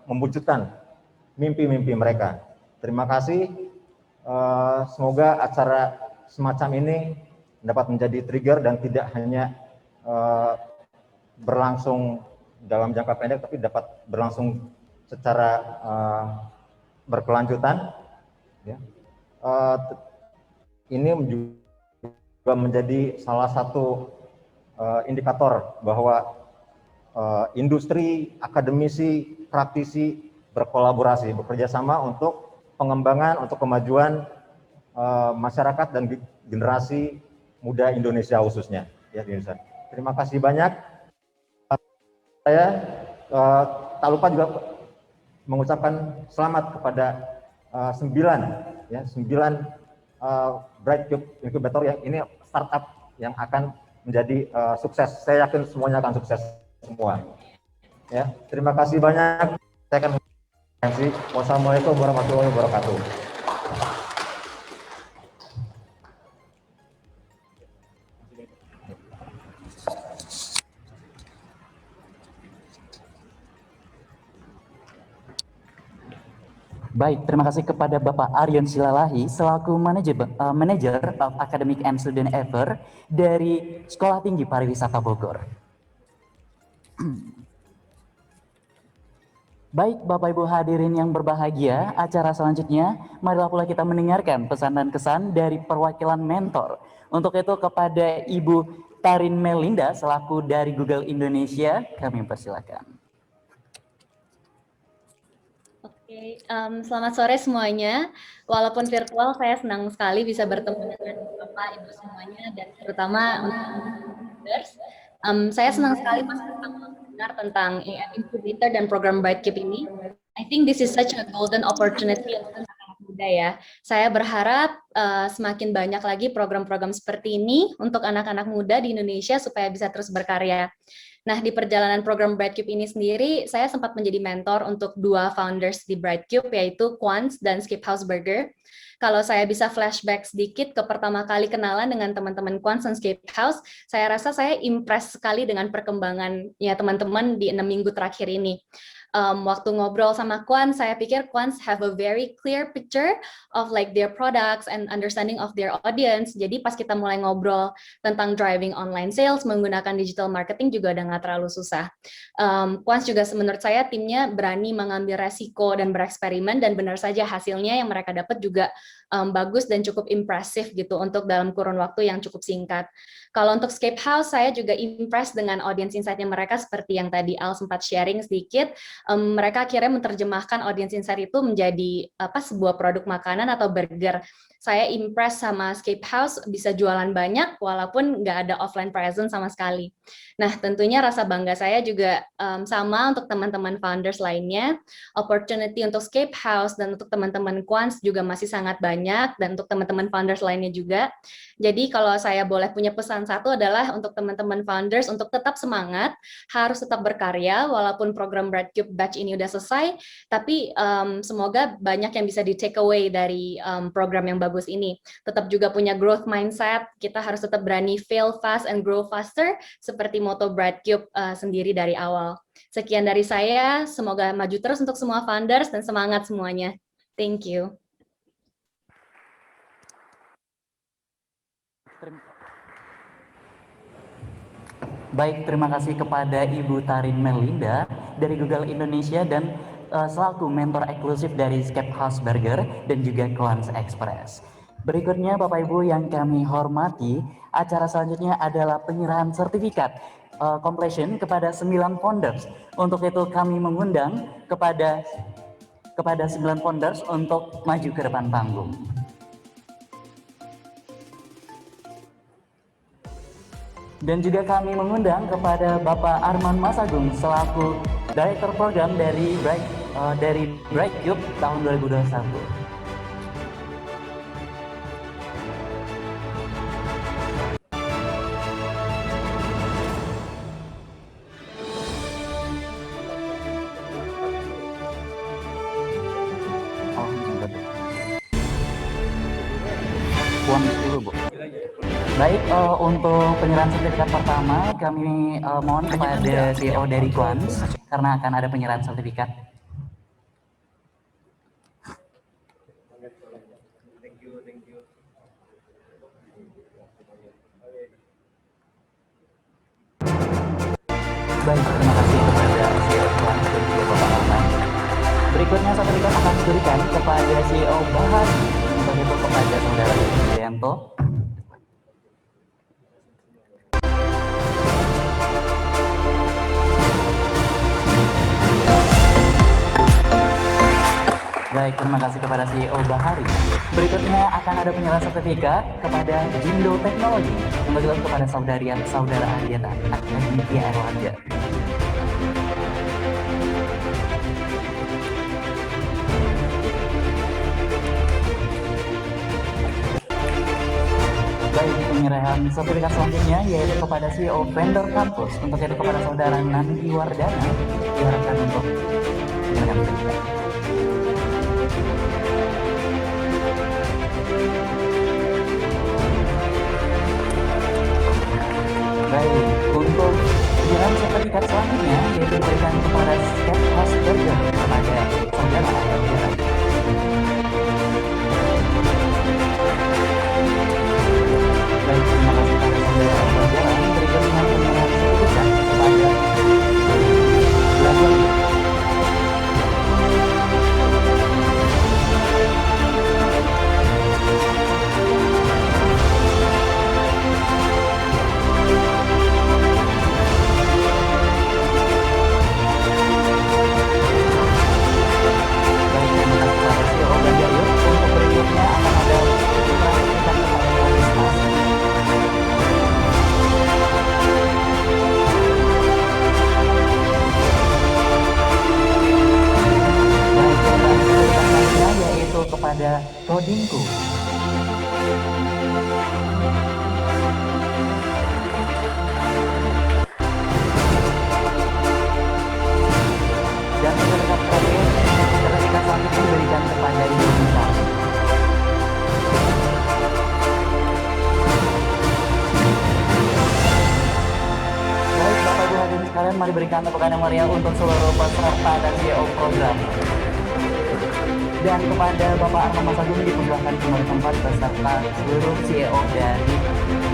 mewujudkan mimpi-mimpi mereka. Terima kasih. Semoga acara semacam ini dapat menjadi trigger dan tidak hanya berlangsung dalam jangka pendek, tapi dapat berlangsung secara berkelanjutan. Ya. Ini juga menjadi salah satu indikator bahwa industri, akademisi, praktisi berkolaborasi, bekerja sama untuk pengembangan, untuk kemajuan masyarakat dan generasi muda Indonesia khususnya. Ya, Indonesia. Terima kasih banyak. Saya tak lupa juga mengucapkan selamat kepada 9 Brightcube Incubator yang ini startup yang akan menjadi sukses. Saya yakin semuanya akan sukses semua. Ya, terima kasih banyak. Saya akan mengakhiri. Wassalamualaikum warahmatullahi wabarakatuh. Baik, terima kasih kepada Bapak Aryon Silalahi selaku Manager of Academic and Student Affairs dari Sekolah Tinggi Pariwisata Bogor. Baik, Bapak Ibu hadirin yang berbahagia, acara selanjutnya marilah pula kita mendengarkan pesan dan kesan dari perwakilan mentor. Untuk itu kepada Ibu Tarin Melinda selaku dari Google Indonesia, kami persilakan. Selamat sore semuanya. Walaupun virtual, saya senang sekali bisa bertemu dengan Bapak Ibu semuanya dan terutama leaders. Saya senang sekali pas mendengar tentang AI Incubator dan program Brightcube ini. I think this is such a golden opportunity untuk anak muda ya. Saya berharap semakin banyak lagi program-program seperti ini untuk anak-anak muda di Indonesia supaya bisa terus berkarya. Nah, di perjalanan program Brightcube ini sendiri, saya sempat menjadi mentor untuk 2 founders di Brightcube, yaitu Quans dan Skip Hausberger. Kalau saya bisa flashback sedikit ke pertama kali kenalan dengan teman-teman Quans dan Skip House, saya rasa saya impress sekali dengan perkembangannya teman-teman di 6 minggu terakhir ini. Waktu ngobrol sama Quans, saya pikir Quans have a very clear picture of like their products and understanding of their audience. Jadi pas kita mulai ngobrol tentang driving online sales menggunakan digital marketing juga udah nggak terlalu susah. Quans juga menurut saya timnya berani mengambil resiko dan bereksperimen dan benar saja hasilnya yang mereka dapat juga bagus dan cukup impresif gitu untuk dalam kurun waktu yang cukup singkat. Kalau untuk Scape House, saya juga impress dengan audience insight-nya mereka seperti yang tadi Al sempat sharing sedikit. Mereka akhirnya menerjemahkan audience insight itu menjadi sebuah produk makanan atau burger. Saya impress sama Scape House bisa jualan banyak walaupun nggak ada offline presence sama sekali. Nah, tentunya rasa bangga saya juga sama untuk teman-teman founders lainnya. Opportunity untuk Scape House dan untuk teman-teman Quants juga masih sangat banyak dan untuk teman-teman founders lainnya juga. Jadi kalau saya boleh punya pesan satu adalah untuk teman-teman founders untuk tetap semangat, harus tetap berkarya walaupun program Brightcube Batch ini udah selesai, tapi semoga banyak yang bisa di take away dari program yang bagus ini. Tetap juga punya growth mindset, kita harus tetap berani fail fast and grow faster seperti moto Brightcube sendiri dari awal. Sekian dari saya, semoga maju terus untuk semua founders dan semangat semuanya. Thank you. Baik, terima kasih kepada Ibu Tarin Melinda dari Google Indonesia dan selaku mentor eksklusif dari Scape Hausberger dan juga Quants Express. Berikutnya Bapak Ibu yang kami hormati, acara selanjutnya adalah penyerahan sertifikat completion kepada 9 founders. Untuk itu kami mengundang kepada kepada 9 founders untuk maju ke depan panggung. Dan juga kami mengundang kepada Bapak Arman Masagung selaku Director Program dari Brightcube tahun 2021. Baik, untuk penyerahan sertifikat pertama kami mohon kepada CEO dari Quans karena akan ada penyerahan sertifikat. Baik, terima kasih kepada CEO Quans dan juga Bapak Arman. Berikutnya sertifikat akan diberikan kepada CEO Bahari, untuk itu kepada Saudara Yulianto. Baik, terima kasih kepada CEO Bahari. Berikutnya akan ada penyerahan sertifikat kepada Jindo Teknologi, yang bergerak kepada Saudara Adiata Aditya Erlangga. Baik, penyerahan sertifikat selanjutnya yaitu kepada CEO Vendor Campus, untuk itu kepada Saudara Nandi Wardana, diharapkan untuk penyerahan sertifikat. Baik, untuk penyerahan sertifikat selanjutnya yaitu diberikan kepada Skate House Burger kepada Saudara Ayat. Baik, terima kasih kepada Saudara Ayat. Berikutnya penyerahan sertifikat kepada Blackberry. Kepada Todinku. Dan sertifikat terakhir, sertifikat selanjutnya diberikan kepada Ibu Nisa. Baik, Bapak Ibu hadirin sekalian, mari berikan tepuk tangan yang meriah untuk seluruh peserta dan CEO program. Dan kepada Bapak Arman Masagung dipersilakan kembali tempat beserta seluruh CEO dari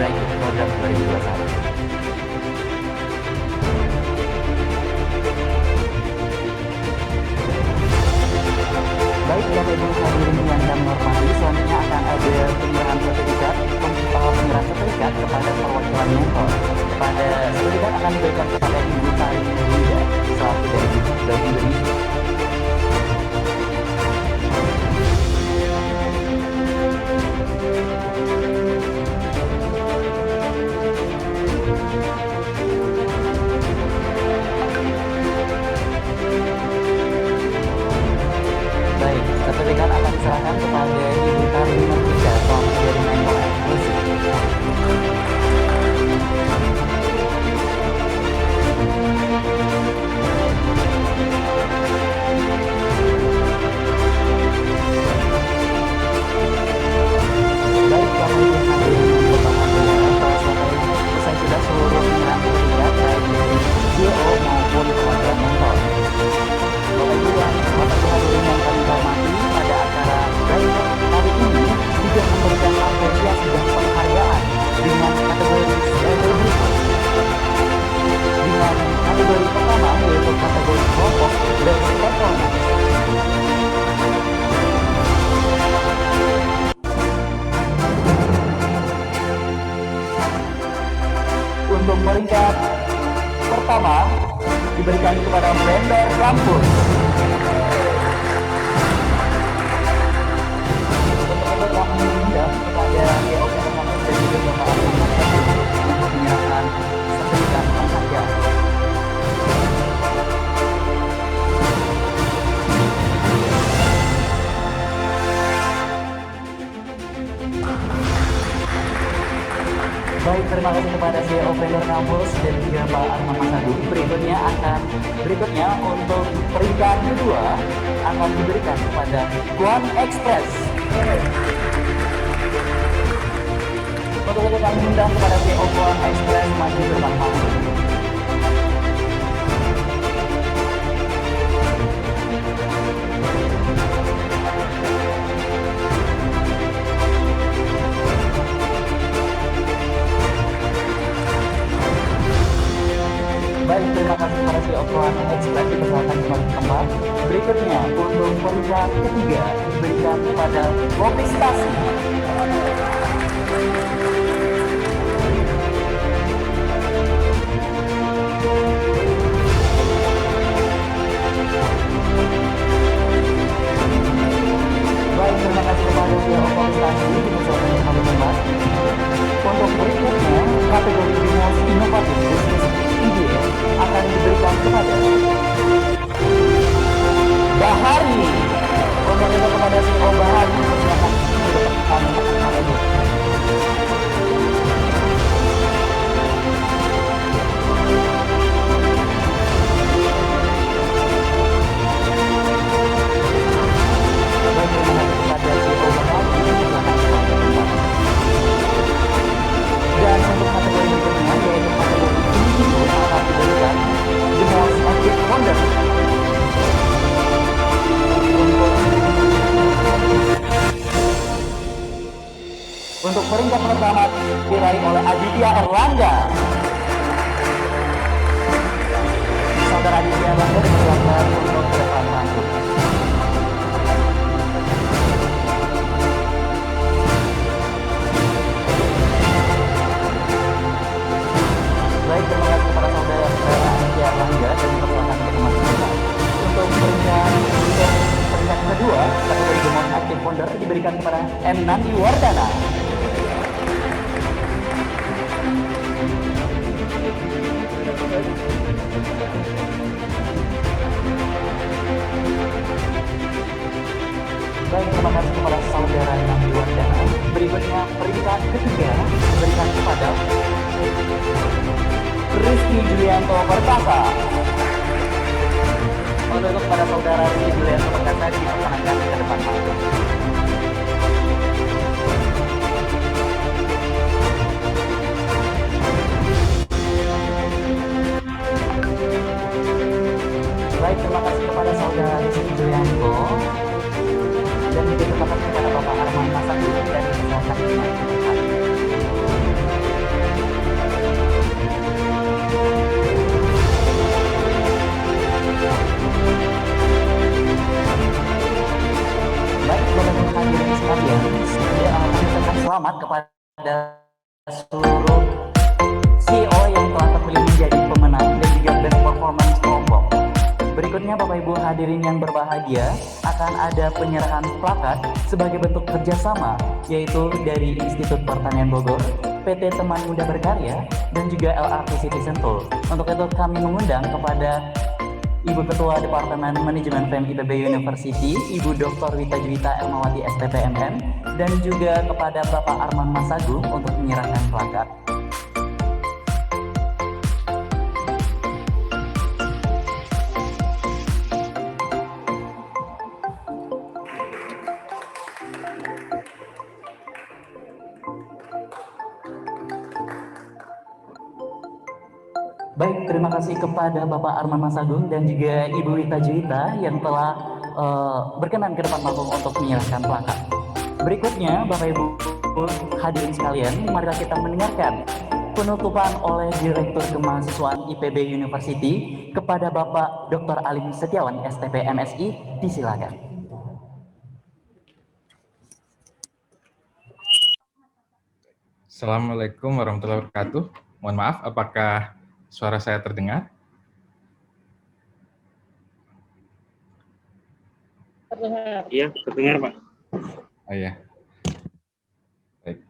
Brightcube Program 2021. Baik, Bapak Ibu hadirin yang kami hormati, selanjutnya akan ada penyerahan sertifikat kepada perwakilan mentor. Pada sertifikat akan diberikan kepada Ibu Tari Melinda selaku dari Bank Indonesia. Baik, sertifikat akan diserahkan kepada Ibu Tari Melinda selaku dari mentor eksklusif. Baik, Bapak Ibu hadirin yang berbahagia, selesai sudah seluruh penyerahan sertifikat baik dari CEO maupun perwakilan mentor. Bapak Ibu hadirin yang kami hormati, pada acara Brightcube kali ini juga memberikan apresiasi dan penghargaan dengan kategori selebriti. Dengan kategori pertama yaitu kategori kelompok dan stakeholder. Untuk peringkat pertama diberikan kepada Vendor Campus. Baik, terima kasih kepada CEO Vendor Campus dan juga Pak Arman Masagung. Berikutnya untuk peringkat kedua akan diberikan kepada Kuan Express. Untuk itu kami undang kepada CEO Kuan Express maju ke depan panggung. Baik, terima kasih kepada CEO Kuan Express dipersilakan kembali ke tempat. Berikutnya untuk peringkat ketiga diberikan kepada Kopi Stasi. Baik, terima kasih kepada CEO Kopi Stasi dipersilakan kembali ke tempat. Untuk berikutnya kategori Most Inovatif Business Idea akan diberikan kepada Bahari. Untuk itu kepada CEO Bahari dipersilakan kami menghadiri. Baik, terima kasih kepada CEO Bahari dipersilakan kami. Dan untuk kategori berikutnya yaitu kategori individu akan diberikan The Most Active Founder. Untuk peringkat pertama diraih oleh Aditya Erlangga. Saudara Aditya Erlangga dipersilakan untuk ke depan panggung. Baik, terima kasih kepada saudara Aditya Erlangga dan dipersilakan ke tempat kita. Untuk peringkat kedua kategori The Most Active Founder diberikan kepada M. Nandi Wardana. Baik, terima kasih kepada saudara Nandi Wardana. Berikutnya peringkat ketiga diberikan kepada Rizky Julianto Perkasa. Untuk kepada saudara Rizky Julianto Perkasa diperkenankan ke depan panggung. Baik, terima kasih kepada saudara Rizky Julianto dan juga terima kasih kepada Bapak Arman Masagung dari Kesehatan Baik, teman-teman hadirin sekalian, saya akan mengucapkan selamat kepada seluruh CEO yang telah terpilih menjadi pemenang dan juga Best Performance kelompok. Berikutnya Bapak Ibu hadirin yang berbahagia, akan ada penyerahan plakat sebagai bentuk kerjasama, yaitu dari Institut Pertanian Bogor, PT Teman Muda Berkarya, dan juga LRT City Sentul. Untuk itu kami mengundang kepada Ibu Ketua Departemen Manajemen FEM IPB University, Ibu Dr. Wita Juwita Elmawati STPMN, dan juga kepada Bapak Arman Masagung untuk menyerahkan plakat. Baik, terima kasih kepada Bapak Arman Masagung dan juga Ibu Wita Juwita yang telah berkenan ke depan panggung untuk menyerahkan plakat. Berikutnya, Bapak Ibu hadirin sekalian, marilah kita mendengarkan penutupan oleh Direktur Kemahasiswaan IPB University kepada Bapak Dr. Alim Setiawan, STP MSI, disilakan. Assalamualaikum warahmatullahi wabarakatuh. Mohon maaf, apakah suara saya terdengar? Terdengar. Iya, terdengar, Pak. Oh iya. Baik.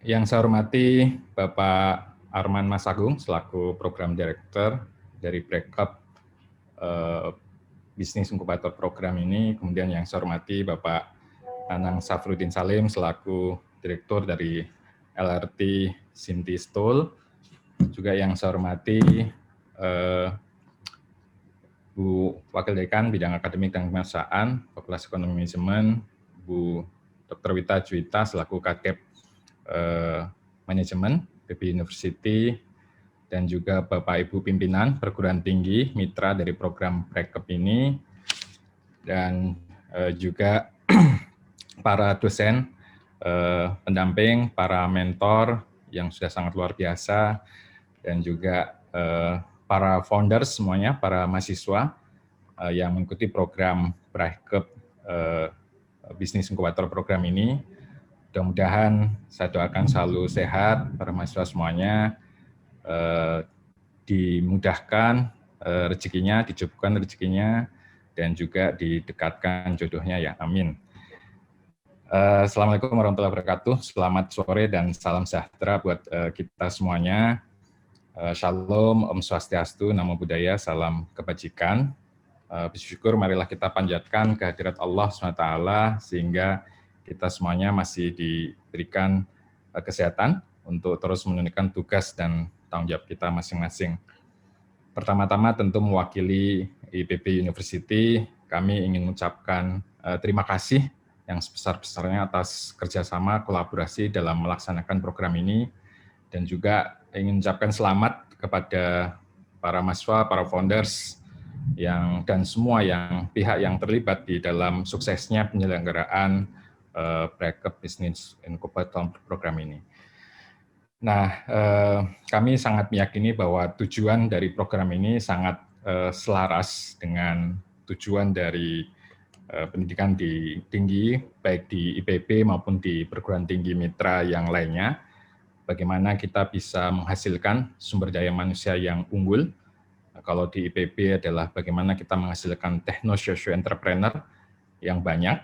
Yang saya hormati Bapak Arman Masagung selaku Program Director dari Breakup Bisnis Inkubator Program ini. Kemudian yang saya hormati Bapak Anang Safruddin Salim selaku Direktur dari LRT Sinti Stol. Juga yang saya hormati Bu Wakil Dekan Bidang Akademik dan Kemanusiaan, Fakultas Ekonomi Manajemen, Bu Dr. Wita Juwita selaku Kadep Manajemen PB University, dan juga Bapak Ibu pimpinan perguruan tinggi mitra dari program Brekep ini, dan juga para dosen, pendamping, para mentor yang sudah sangat luar biasa, dan juga para founders semuanya, para mahasiswa yang mengikuti program Brekep Bisnis Inkubator program ini. Mudah-mudahan saya doakan selalu sehat para mahasiswa semuanya, dimudahkan rezekinya, dicukupkan rezekinya, dan juga didekatkan jodohnya ya, amin. Assalamualaikum warahmatullahi wabarakatuh, selamat sore dan salam sejahtera buat kita semuanya. Shalom, Om Swastiastu, Namo Buddhaya, salam kebajikan. Bersyukur marilah kita panjatkan kehadirat Allah SWT sehingga kita semuanya masih diberikan kesehatan untuk terus menunaikan tugas dan tanggung jawab kita masing-masing. Pertama-tama tentu mewakili IPB University, kami ingin mengucapkan terima kasih yang sebesar-besarnya atas kerjasama kolaborasi dalam melaksanakan program ini, dan juga ingin mengucapkan selamat kepada para mahasiswa, para founders, dan semua pihak yang terlibat di dalam suksesnya penyelenggaraan Brekep Business Incubator program ini. Nah, kami sangat meyakini bahwa tujuan dari program ini sangat selaras dengan tujuan dari pendidikan tinggi, baik di IPB maupun di perguruan tinggi mitra yang lainnya. Bagaimana kita bisa menghasilkan sumber daya manusia yang unggul. Kalau di IPB adalah bagaimana kita menghasilkan techno-socio-entrepreneur yang banyak,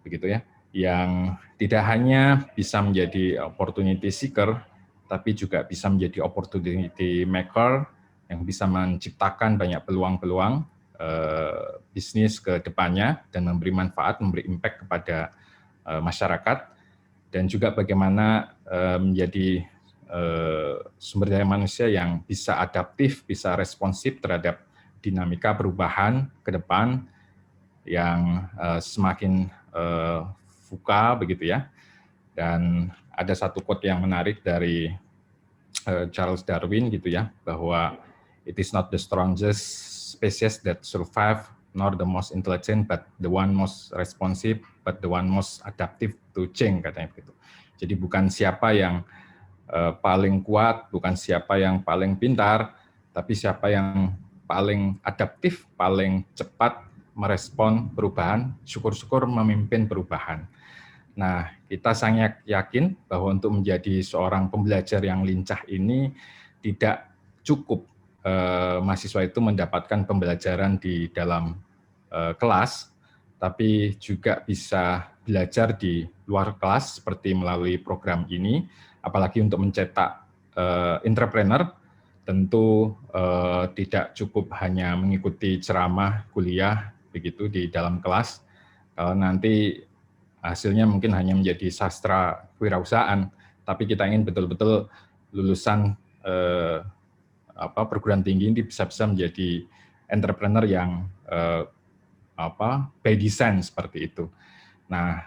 begitu ya, yang tidak hanya bisa menjadi opportunity seeker, tapi juga bisa menjadi opportunity maker yang bisa menciptakan banyak peluang-peluang bisnis ke depannya dan memberi manfaat, memberi impact kepada masyarakat, dan juga bagaimana menjadi sumber daya manusia yang bisa adaptif, bisa responsif terhadap dinamika perubahan ke depan yang semakin VUCA begitu ya. Dan ada satu quote yang menarik dari Charles Darwin gitu ya, bahwa it is not the strongest species that survive, nor the most intelligent, but the one most responsive, but the one most adaptive to change, katanya begitu. Jadi bukan siapa yang paling kuat, bukan siapa yang paling pintar, tapi siapa yang paling adaptif, paling cepat merespon perubahan, syukur-syukur memimpin perubahan. Nah, kita sangat yakin bahwa untuk menjadi seorang pembelajar yang lincah ini tidak cukup mahasiswa itu mendapatkan pembelajaran di dalam kelas, tapi juga bisa belajar di luar kelas seperti melalui program ini. Apalagi untuk mencetak entrepreneur, tentu tidak cukup hanya mengikuti ceramah kuliah begitu di dalam kelas. Kalau nanti hasilnya mungkin hanya menjadi sastra kewirausahaan, tapi kita ingin betul-betul lulusan perguruan tinggi ini bisa menjadi entrepreneur yang by design seperti itu. Nah,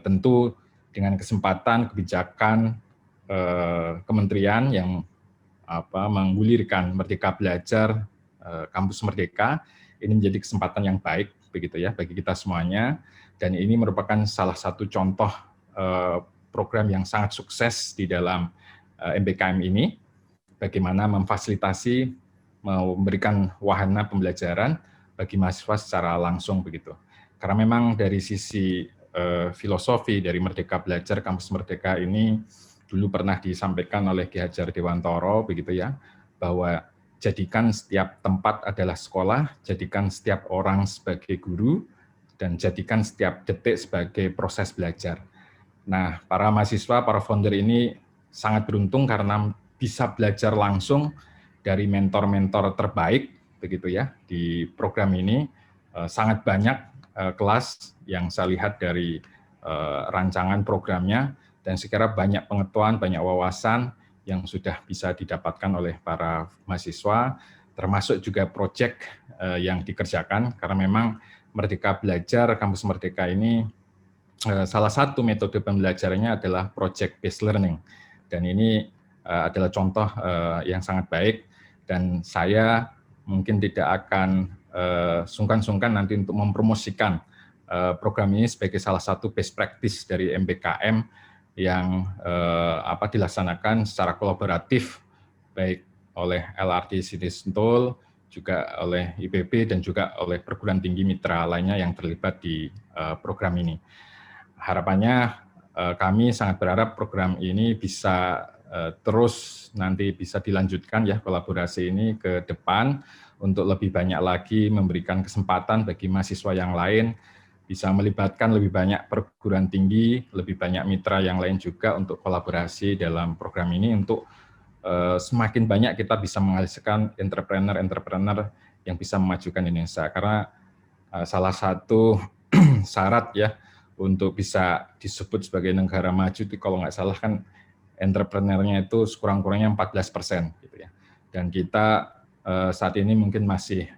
tentu dengan kesempatan kebijakan kementerian yang menggulirkan Merdeka Belajar, Kampus Merdeka, ini menjadi kesempatan yang baik begitu ya bagi kita semuanya, dan ini merupakan salah satu contoh program yang sangat sukses di dalam MBKM ini, bagaimana memfasilitasi, memberikan wahana pembelajaran bagi mahasiswa secara langsung begitu. Karena memang dari sisi filosofi dari Merdeka Belajar, Kampus Merdeka ini dulu pernah disampaikan oleh Ki Hajar Dewantoro begitu ya, bahwa jadikan setiap tempat adalah sekolah, jadikan setiap orang sebagai guru, dan jadikan setiap detik sebagai proses belajar. Nah, para mahasiswa, para founder ini sangat beruntung karena bisa belajar langsung dari mentor-mentor terbaik begitu ya di program ini. Sangat banyak kelas yang saya lihat dari rancangan programnya, dan sekira banyak pengetahuan, banyak wawasan yang sudah bisa didapatkan oleh para mahasiswa, termasuk juga proyek yang dikerjakan, karena memang Merdeka Belajar, Kampus Merdeka ini salah satu metode pembelajarannya adalah project based learning, dan ini adalah contoh yang sangat baik, dan saya mungkin tidak akan sungkan-sungkan nanti untuk mempromosikan program ini sebagai salah satu best practice dari MBKM yang dilaksanakan secara kolaboratif baik oleh LRT City Sentul, juga oleh IPB, dan juga oleh perguruan tinggi mitra lainnya yang terlibat di program ini. Harapannya kami sangat berharap program ini bisa terus nanti bisa dilanjutkan ya, kolaborasi ini ke depan untuk lebih banyak lagi memberikan kesempatan bagi mahasiswa yang lain, bisa melibatkan lebih banyak perguruan tinggi, lebih banyak mitra yang lain juga untuk kolaborasi dalam program ini, untuk semakin banyak kita bisa menghasilkan entrepreneur-entrepreneur yang bisa memajukan Indonesia. Karena salah satu syarat ya untuk bisa disebut sebagai negara maju itu kalau nggak salah kan entrepreneurnya itu sekurang-kurangnya 14% gitu ya. Dan kita saat ini mungkin masih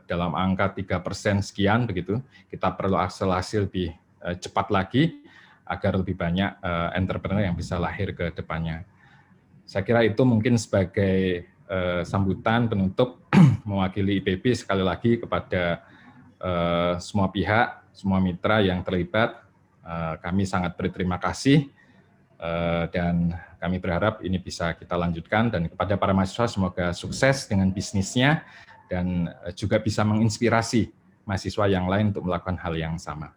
dalam angka 3% sekian begitu. Kita perlu akselerasi lebih cepat lagi agar lebih banyak entrepreneur yang bisa lahir ke depannya. Saya kira itu mungkin sebagai sambutan penutup mewakili IPB sekali lagi kepada semua pihak, semua mitra yang terlibat. Kami sangat berterima kasih dan kami berharap ini bisa kita lanjutkan, dan kepada para mahasiswa semoga sukses dengan bisnisnya dan juga bisa menginspirasi mahasiswa yang lain untuk melakukan hal yang sama.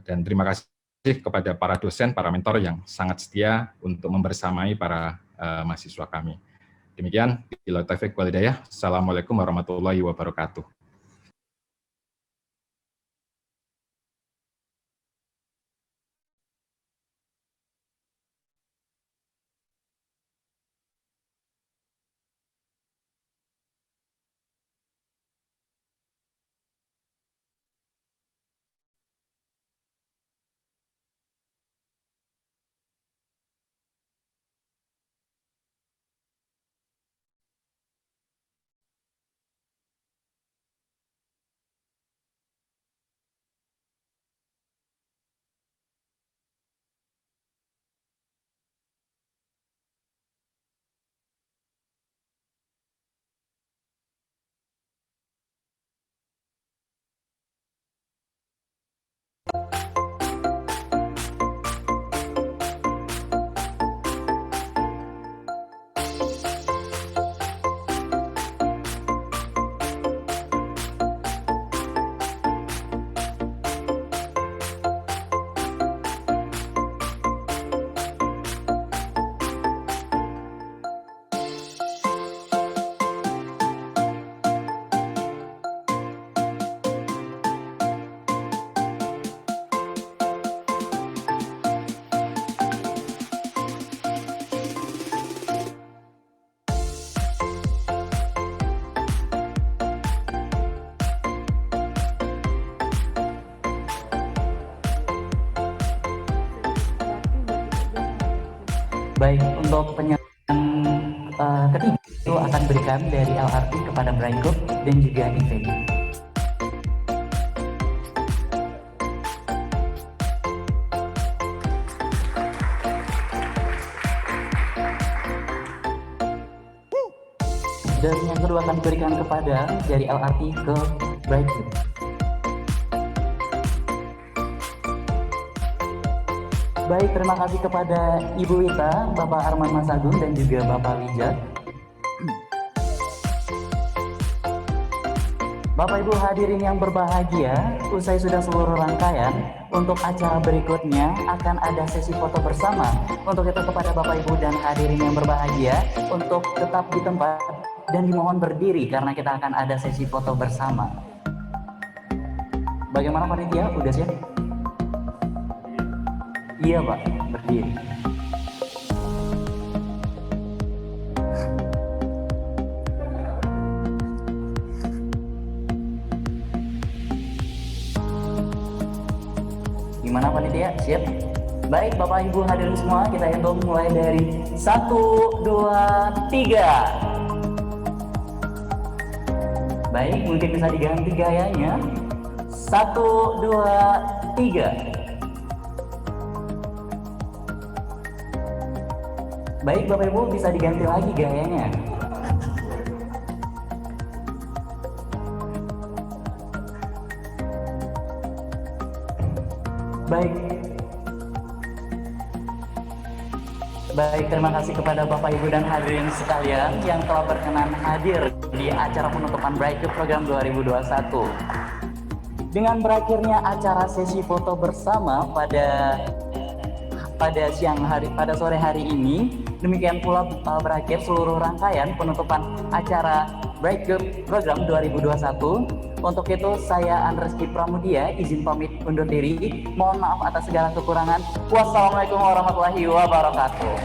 Dan terima kasih kepada para dosen, para mentor yang sangat setia untuk membersamai para mahasiswa kami. Demikian, billahi taufiq wal hidayah. Assalamualaikum warahmatullahi wabarakatuh. Baik, untuk penyampaian ketiga itu akan berikan dari LRT kepada Braikop dan juga IPB. Dan yang kedua akan diberikan kepada dari LRT ke Braikop. Baik, terima kasih kepada Ibu Wita, Bapak Arman Masagung, dan juga Bapak Wijat. Bapak Ibu hadirin yang berbahagia, usai sudah seluruh rangkaian, untuk acara berikutnya akan ada sesi foto bersama. Untuk itu kepada Bapak Ibu dan hadirin yang berbahagia, untuk tetap di tempat dan dimohon berdiri karena kita akan ada sesi foto bersama. Bagaimana panitia? Udah siap? Iya Pak, berdiri. Gimana panitia? Siap? Baik Bapak Ibu hadirin semua, kita hitung mulai dari 1, 2, 3. Baik, mungkin bisa diganti gayanya. 1, 2, 3. Baik Bapak Ibu, bisa diganti lagi gayanya. Baik, terima kasih kepada Bapak Ibu dan hadirin sekalian yang telah berkenan hadir di acara penutupan Breakup Program 2021. Dengan berakhirnya acara sesi foto bersama pada sore hari ini, demikian pula berakhir seluruh rangkaian penutupan acara Breakup Program 2021. Untuk itu saya Andreski Pramudia izin pamit undur diri. Mohon maaf atas segala kekurangan. Wassalamualaikum warahmatullahi wabarakatuh.